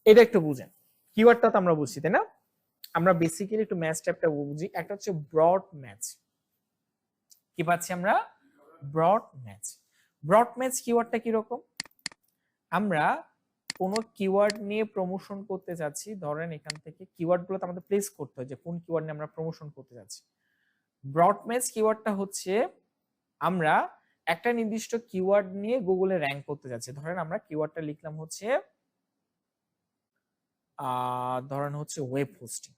S1: এটা একটু বুঝেন। কিওয়ার্ডটা তো আমরা বুঝছি তাই না, আমরা বেসিক্যালি একটু ম্যাচ ট্যাবটা বুঝি। একটা হচ্ছে ব্রড ম্যাচ, কি পাচ্ছি আমরা, ব্রড ম্যাচ। ব্রড ম্যাচ কিওয়ার্ডটা কিরকম, আমরা কোন কিওয়ার্ড নিয়ে প্রমোশন করতে যাচ্ছি, ধরেন এখান থেকে কিওয়ার্ড গুলো আমাদের প্লেস করতে হয় যে কোন কিওয়ার্ড নিয়ে আমরা প্রমোশন করতে যাচ্ছি। ব্রড ম্যাচ কিওয়ার্ডটা হচ্ছে আমরা একটা নির্দিষ্ট কিওয়ার্ড নিয়ে গুগলে র‍্যাঙ্ক করতে যাচ্ছি, ধরেন আমরা কিওয়ার্ডটা লিখলাম হচ্ছে ধরেন হচ্ছে ওয়েব হোস্টিং,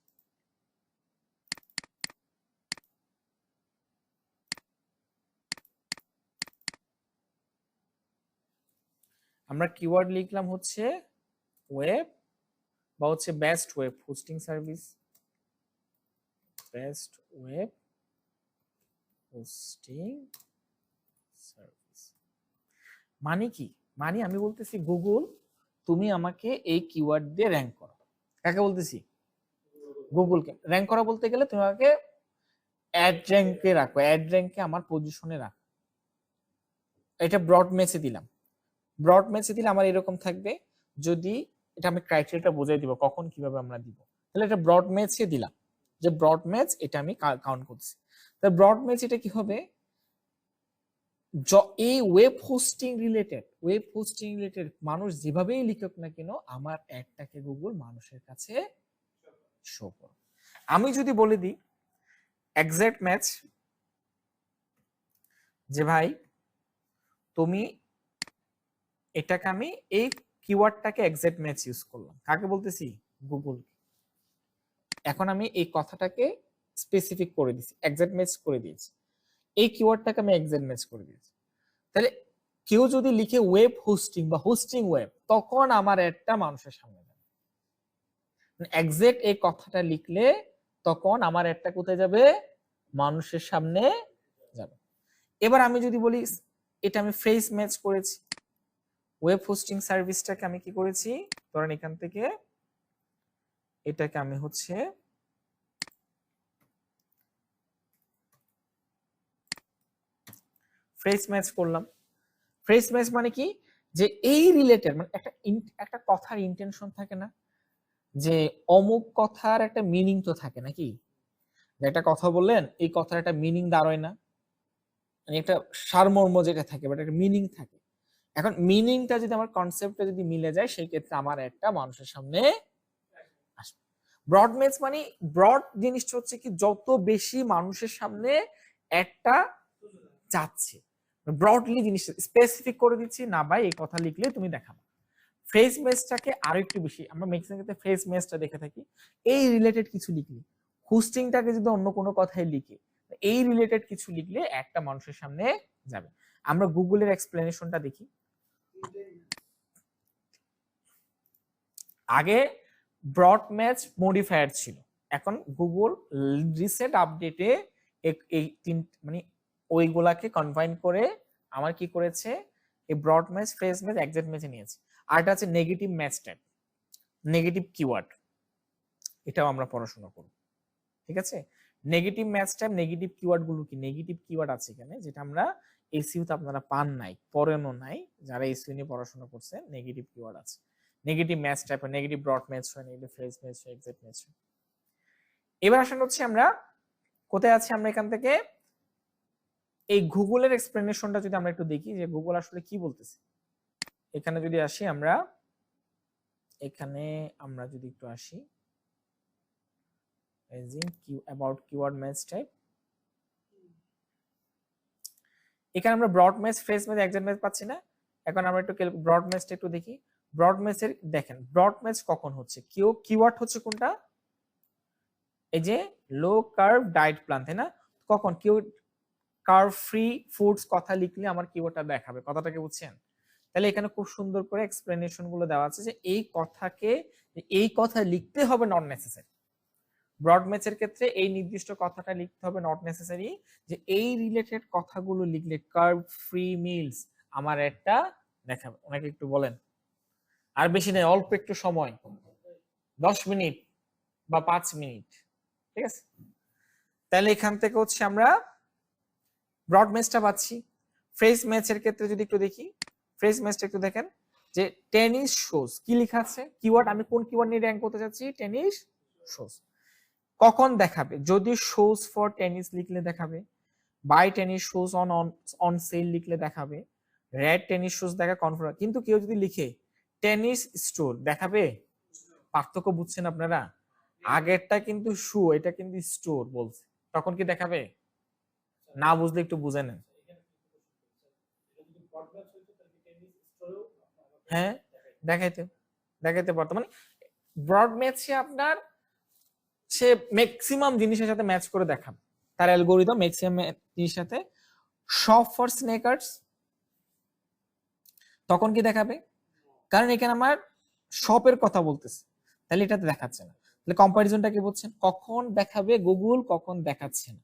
S1: আমরা কিওয়ার্ড লিখলাম হচ্ছে ওয়েব বা হচ্ছে best web hosting service, best web hosting service. মানে কি? মানে আমি বলতেছি গুগল তুমি আমাকে এই কিওয়ার্ড দিয়ে র্যাঙ্ক করো। কাকে বলতেছি? গুগলকে র্যাঙ্ক করা বলতে গেলে তুমি আমাকে অ্যাড র্যাঙ্কে রাখো, অ্যাড র্যাঙ্কে আমার পজিশনে রাখো। এটা ব্রড ম্যাচে দিলাম, ব্রড ম্যাচে দিলে আমার এরকম থাকবে, যদি এটা আমি ক্রাইটেরিয়াটা বোঝাই দিব কখন কিভাবে আমরা দিব, তাহলে এটা ব্রড ম্যাচে দিলাম যে ব্রড ম্যাচ, এটা আমি কাউন্ট করছি। তাহলে ব্রড ম্যাচ এটা কি হবে, এই ওয়েব হোস্টিং রিলেটেড মানুষ যেভাবেই লিখুক না কেন আমার অ্যাডটাকে গুগল মানুষের কাছে শো করো। আমি যদি বলে দিই এক্সাক্ট ম্যাচ, যে ভাই তুমি এটাকে, আমি এই কিওয়ার্ডটাকে এক্সাক্ট ম্যাচ ইউজ করলাম, কাকে বলতেছি? গুগল। এখন আমি এই কথাটাকে স্পেসিফিক করে দিয়েছি, এক্সাক্ট ম্যাচ করে দিয়েছি, এই কিওয়ার্ডটাকে আমি এক্সাক্ট ম্যাচ করে দিয়েছি। তাহলে কেউ যদি লিখে ওয়েব হোস্টিং বা হোস্টিং ওয়েব, তখন আমার অ্যাডটা মানুষের সামনে যাবে। এক্সাক্ট এই কথাটা লিখলে তখন আমার অ্যাডটা কোথায় যাবে? মানুষের সামনে যাবে। এবার আমি যদি বলি এটা আমি ফ্রেজ ম্যাচ করেছি, ওয়েব হোস্টিং সার্ভিসটাকে আমি কি করেছি, ধরেন এখান থেকে এটাকে আমি হচ্ছে ফ্রেজ ম্যাচ করলাম। ফ্রেজ ম্যাচ মানে কি, যে এই রিলেটেড, মানে একটা কথার ইন্টেনশন থাকে না, যে অমুক কথার একটা মিনিং তো থাকে নাকি, যে একটা কথা বললেন এই কথার একটা মিনিং দাঁড়ায় না, মানে একটা সারমর্ম যেটা থাকে বাট একটা মিনিং থাকে। এখন মিনিংটা যদি আমার কনসেপ্টটা যদি মিলে যায়, সেই ক্ষেত্রে আমার একটা মানুষের সামনে আসবে। ব্রড ম্যাচ মানে ব্রড জিনিসটা হচ্ছে কি, যত বেশি মানুষের সামনে একটা যাচ্ছে, ব্রডলি জিনিসটা স্পেসিফিক করে দিচ্ছি, না ভাই এই কথা লিখলে তুমি দেখাবো। ফ্রেজ ম্যাচটাকে আরো একটু বেশি আমরা ম্যাক্সিমাম ক্ষেত্রে ফ্রেজ ম্যাচটা দেখে থাকি, এই রিলেটেড কিছু লিখলে, হোস্টিংটাকে যদি অন্য কোনো কথায় লিখে, এই রিলেটেড কিছু লিখলে একটা মানুষের সামনে যাবে। আমরা গুগলের এক্সপ্লেনেশনটা দেখি। আগে ব্রড ম্যাচ মডিফায়ার ছিল, এখন গুগল রিসেন্ট আপডেটে এই তিন মানে ওইগুলাকে কনফাইন করে আমার কি করেছে, এই broad match, phrase match, exact ম্যাচে নিয়েছে। আর এটা আছে negative match type, negative keyword, এটাও আমরা পড়াশোনা করব। ঠিক আছে, negative match type, negative keyword গুলো কি, নেগেটিভ কিওয়ার্ড আছে এখানে যেটা আমরা এসইউ তে আপনারা পান নাই, পড়েনও নাই, যারা এসইউ নিয়ে পড়াশোনা করছে, নেগেটিভ কিওয়ার্ড আছে। Negative match type, negative broad match হয়, নেগেটিভ ফ্রেজ ম্যাচ হয়, এক্সাক্ট ম্যাচ হয়। এবার আসেন হচ্ছে আমরা কোথায় আছি, আমরা এখান থেকে এই গুগলের এক্সপ্লেনেশনটা যদি আমরা একটু দেখি যে গুগল আসলে কি বলতেছে। এখানে যদি আসি আমরা, এখানে আমরা যদি একটু আসি about keyword match type, এখানে আমরা broad match, phrase match, exact match পাচ্ছি না। এখন আমরা একটু ব্রড ম্যাচটা একটু দেখি। ব্রড ম্যাচের দেখেন ব্রড ম্যাচ কখন হচ্ছে, কিওয়ার্ড হচ্ছে কোনটা, এই যে লো কার্ব ডায়েট প্ল্যান, তাই না? কখন কার্ব ফ্রি ফুডস কথা লিখলে আমার কিওয়ার্ডটা দেখাবে, কথাটাকে বুঝছেন? তাহলে এখানে খুব সুন্দর করে এক্সপ্লেনেশন গুলো দেওয়া আছে যে এই কথাকে, এই কথা লিখতে হবে, নট নেসেসারি। ব্রড ম্যাচের ক্ষেত্রে এই নির্দিষ্ট কথাটা লিখতে হবে, নট নেসেসারি, যে এই রিলেটেড কথাগুলো লিখলে কার্ব ফ্রি মিলস আমার একটা দেখাবে। ওনাকে একটু বলেন, আর বেশি নেই, অল্প একটু সময়, 10 মিনিট বা 5 মিনিট, ঠিক আছে? তাহলে এখান থেকে হচ্ছে আমরা ব্রড ম্যাচটা পাচ্ছি। ফ্রেজ ম্যাচের ক্ষেত্রে যদি একটু দেখি, ফ্রেজ ম্যাচটা একটু দেখেন যে টেনিস শোজ, কি লেখা আছে কিওয়ার্ড, আমি কোন কিওয়ার্ড নিয়ে র্যাঙ্ক করতে যাচ্ছি, টেনিস শোজ। কখন দেখাবে, যদি শোজ ফর টেনিস লিখলে দেখাবে, buy tennis shoes on sale লিখলে দেখাবে, রেড টেনিস শোজ দেখা কনফার্ম। কিন্তু কেউ যদি লিখে টেনিস স্টোর, দেখাবে? পার্থক্য বুঝছেন আপনারা? আগেরটা কিন্তু শু, এটা কিন্তু স্টোর বলছে, তখন কি দেখাবে? না বুঝলে একটু বুঝে নেন। হ্যাঁ, দেখাইতে পারতো, মানে ব্রড ম্যাচে আপনার সে ম্যাক্সিমাম জিনিসের সাথে ম্যাচ করে দেখাবে, তার অ্যালগরিদম ম্যাক্সিমাম জিনিসের সাথে। শপ ফর স্নেকার্স, তখন কি দেখাবে? কারণ এখানে আমার শপের কথা বলতেছে, তাহলে এটাতে দেখাচ্ছে না। তাহলে কম্পারিজনটা কি বলছেন, কখন দেখাবে গুগল, কখন দেখাচ্ছে না।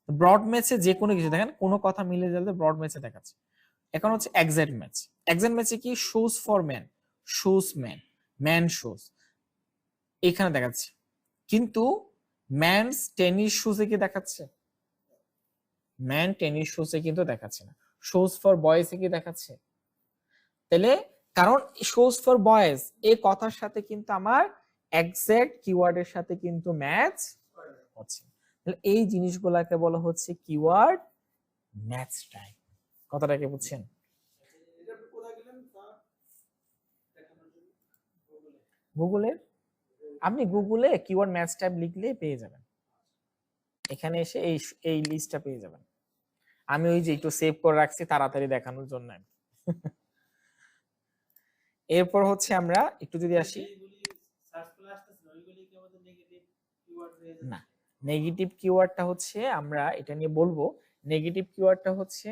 S1: ব্রড ম্যাচে যে কোনো কিছু দেখেন, কোনো কথা মিলে যাবে ব্রড ম্যাচে দেখাচ্ছে। এখন হচ্ছে এক্সাক্ট ম্যাচ। এক্সাক্ট ম্যাচে কি shoes for man, shoes man, man shoes এখানে দেখাচ্ছে, কিন্তু ম্যানস টেনিস শুজে কি দেখাচ্ছে? ম্যান টেনিস শুজে কিন্তু দেখাচ্ছে না। শুজ ফর বয়েজে কি দেখাচ্ছে? তাহলে কারণ শুজ ফর বয়েজ এই কথার সাথে কিন্তু আমার এক্সাক্ট কিওয়ার্ডের সাথে কিন্তু ম্যাচ হচ্ছে। তাহলে এই জিনিসগুলোকে বলা হচ্ছে কিওয়ার্ড ম্যাচ টাইপ। কথাটাকে বুঝছেন? গুগলে আপনি গুগলে কিওয়ার্ড ম্যাচ টাইপ লিখলে পেয়ে যাবেন, এখানে এসে এই এই লিস্টটা পেয়ে যাবেন। আমি ওই যে একটু সেভ করে রাখছি তাড়াতাড়ি দেখানোর জন্য। এরপর হচ্ছে আমরা একটু যদি আসি, না নেগেটিভ কিওয়ার্ডটা হচ্ছে আমরা এটা নিয়ে বলবো। নেগেটিভ কিওয়ার্ডটা হচ্ছে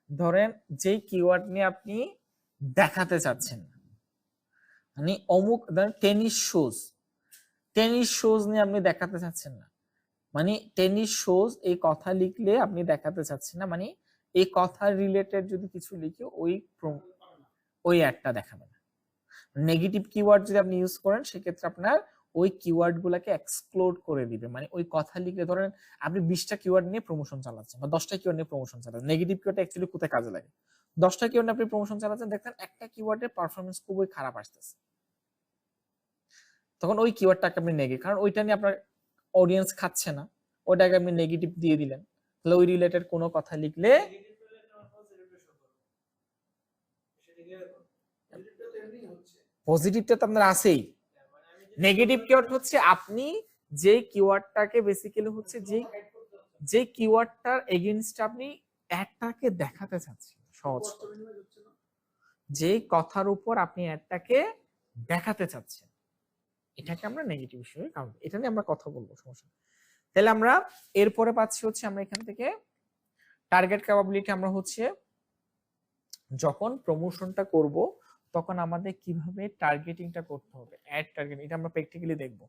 S1: ধরেন যেই কিওয়ার্ড নিয়ে আপনি দেখাতে চাচ্ছেন, মানে অমুক ধরেন টেনিস শুজ, টেনিস শুজ নিয়ে আপনি দেখাতে চাচ্ছেন না, মানে টেনিস শুজ এই কথা লিখলে আপনি দেখাতে চাচ্ছেন না, মানে এই কথার রিলেটেড যদি কিছু লিখে ওই অ্যাডটা দেখাবে না। নেগেটিভ কিওয়ার্ড যদি আপনি ইউজ করেন সেক্ষেত্রে আপনার ওই কিওয়ার্ড গুলাকে এক্সক্লুড করে দিবে। মানে ওই কথা লিখলে ধরেন আপনি 20টা কিওয়ার্ড নিয়ে প্রমোশন চালাচ্ছেন বা 10টা কিওয়ার্ড নিয়ে প্রমোশন চালাচ্ছেন, নেগেটিভ কিওয়ার্ড অ্যাকচুয়ালি কোথায় কাজে লাগে? 10টা কিওয়ার্ড আপনি প্রমোশন চালাচ্ছেন, দেখেন একটা কিওয়ার্ডের পারফরমেন্স খুবই খারাপ আসতেছে, তখন ওই কিওয়ার্ডটাকে আপনি নেগেটিভ, কারণ ওইটা নিয়ে আপনার অডিয়েন্স খাচ্ছে না, ওটাকে আপনি নেগেটিভ দিয়ে দিলেন। তাহলে ওই রিলেটেড কোনো কথা লিখলে পজিটিভটা তো আপনার আছেই। নেগেটিভ কিওয়ার্ড হচ্ছে আপনি যে কিওয়ার্ডটাকে বেসিক্যালি হচ্ছে যে কিওয়ার্ডটার এগেইনস্ট আপনি অ্যাডটাকে দেখাতে চাচ্ছেন, সহজ যে কথার উপর আপনি অ্যাডটাকে দেখাতে চাচ্ছেন, এটাকে আমরা নেগেটিভ হিসেবে কাউন্ট, এটা নিয়ে আমরা কথা বলবো, সমস্যা। তাহলে আমরা এরপরে পাচ্ছি হচ্ছে আমরা এখান থেকে টার্গেট ক্যাপাবিলিটি। আমরা হচ্ছে যখন প্রমোশনটা করব তখন আমাদের কিভাবে টার্গেটিংটা করতে হবে, অ্যাড টার্গেট, এটা আমরা প্র্যাকটিক্যালি দেখব।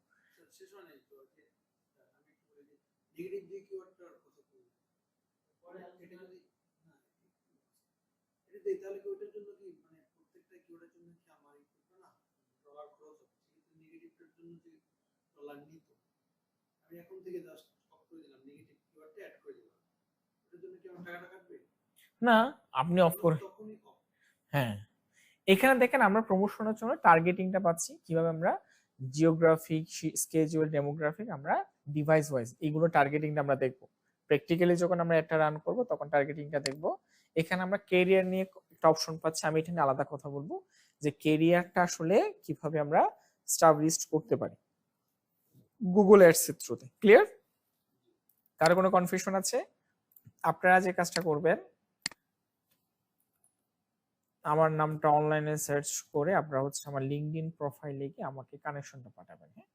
S1: না আপনি অফ করে, হ্যাঁ এখানে দেখেন আমরা প্রমোশনের জন্য টার্গেটিংটা পাচ্ছি কিভাবে, আমরা জিওগ্রাফিক, স্কেজুয়াল, ডেমোগ্রাফিক, আমরা ডিভাইস ওয়াইজ এইগুলো টার্গেটিংটা আমরা দেখব। প্র্যাকটিক্যালি যখন আমরা একটা রান করব তখন টার্গেটিংটা দেখব। এখানে আমরা ক্যারিয়ার নিয়ে একটা অপশন পাচ্ছি, আমি এটা নিয়ে আলাদা কথা বলবো যে ক্যারিয়ারটা আসলে কিভাবে আমরা স্টাবলিশড করতে পারি গুগল অ্যাডস এর থ্রুতে। ক্লিয়ার? কারো কোনো কনফিউশন আছে? আপনারা যে কাজটা করবেন, আমার নামটা অনলাইনে সার্চ করে আপনারা হচ্ছে আমার লিংকডইন প্রোফাইলে গিয়ে আমাকে কানেকশনটা পাঠাবেন। হ্যাঁ,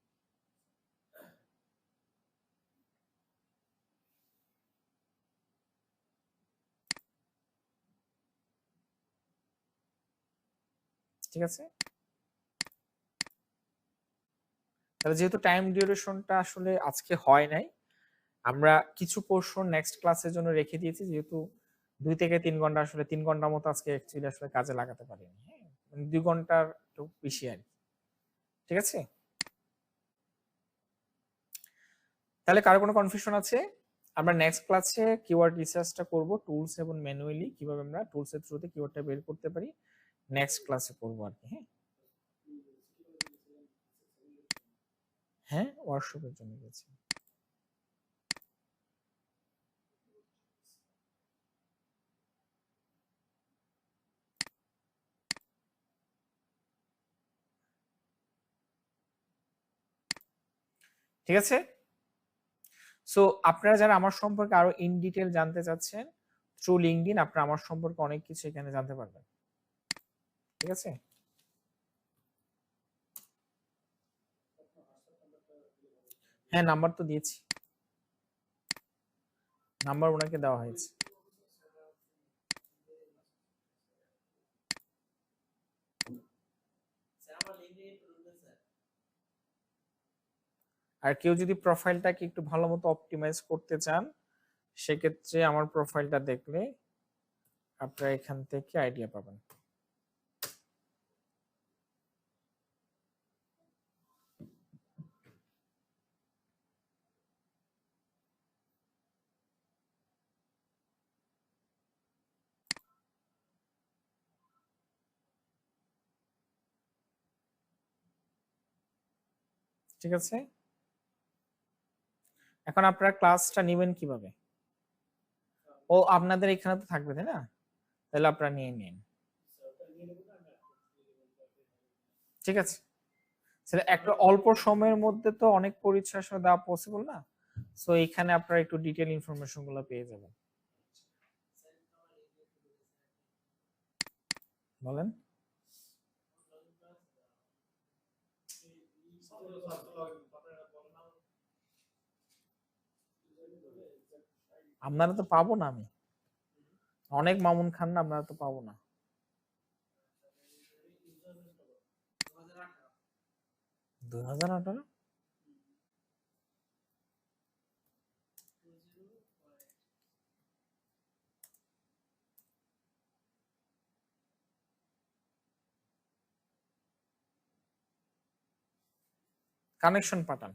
S1: ঠিক আছে। তাহলে যেহেতু টাইম ডিউরেশনটা আসলে আজকে হয় নাই, আমরা কিছু পোর্শন নেক্সট ক্লাসের জন্য রেখে দিয়েছি, যেহেতু 2 থেকে 3 ঘন্টা, আসলে 3 ঘন্টার মতো আজকে অ্যাকচুয়ালি আসলে কাজে লাগাতে পারিনি। হ্যাঁ, 2 ঘন্টার একটু বেশি আর কি। ঠিক আছে, তাহলে কারো কোনো কনফিউশন আছে? আমরা নেক্সট ক্লাসে কিওয়ার্ড রিসার্চটা করব, টুলস এবং ম্যানুয়ালি কিভাবে আমরা টুলস এর থ্রুতে কিওয়ার্ডটা বের করতে পারি, নেক্সট ক্লাসে করব আর কি। হ্যাঁ, হ্যাঁ ওয়ার্কশপের জন্য গেছি। ঠিক আছে, সো আপনারা যারা আমার সম্পর্কে আরো ইন ডিটেল জানতে চাচ্ছেন, থ্রু লিংকডইন আপনারা আমার সম্পর্কে অনেক কিছু এখানে জানতে পারবেন। ঠিক আছে, হ্যাঁ নাম্বার তো দিয়েছি, নাম্বার ওনাকে দেওয়া হয়েছে। আর কেউ যদি প্রোফাইলটাকে একটু ভালো মতো অপটিমাইজ করতে চান, সেক্ষেত্রে আমার প্রোফাইলটা দেখলে আপনারা এখান থেকে আইডিয়া পাবেন। ঠিক আছে, এখন আপনারা ক্লাসটা নেবেন কিভাবে? ও আপনাদের এখানে তো থাকবে তাই না, তাহলে আপনারা নিয়ে নিন। ঠিক আছে, সেটা একটা অল্প সময়ের মধ্যে তো অনেক পরীক্ষা আসলে দেওয়া পসিবল না, সো এখানে আপনারা একটু ডিটেল ইনফরমেশন গুলো পেয়ে যাবেন। বলেন। আপনারা তো পাবো না, আমি অনেক মামুন খান না, আপনারা তো পাবো না। 2018 কানেকশন পাঠান।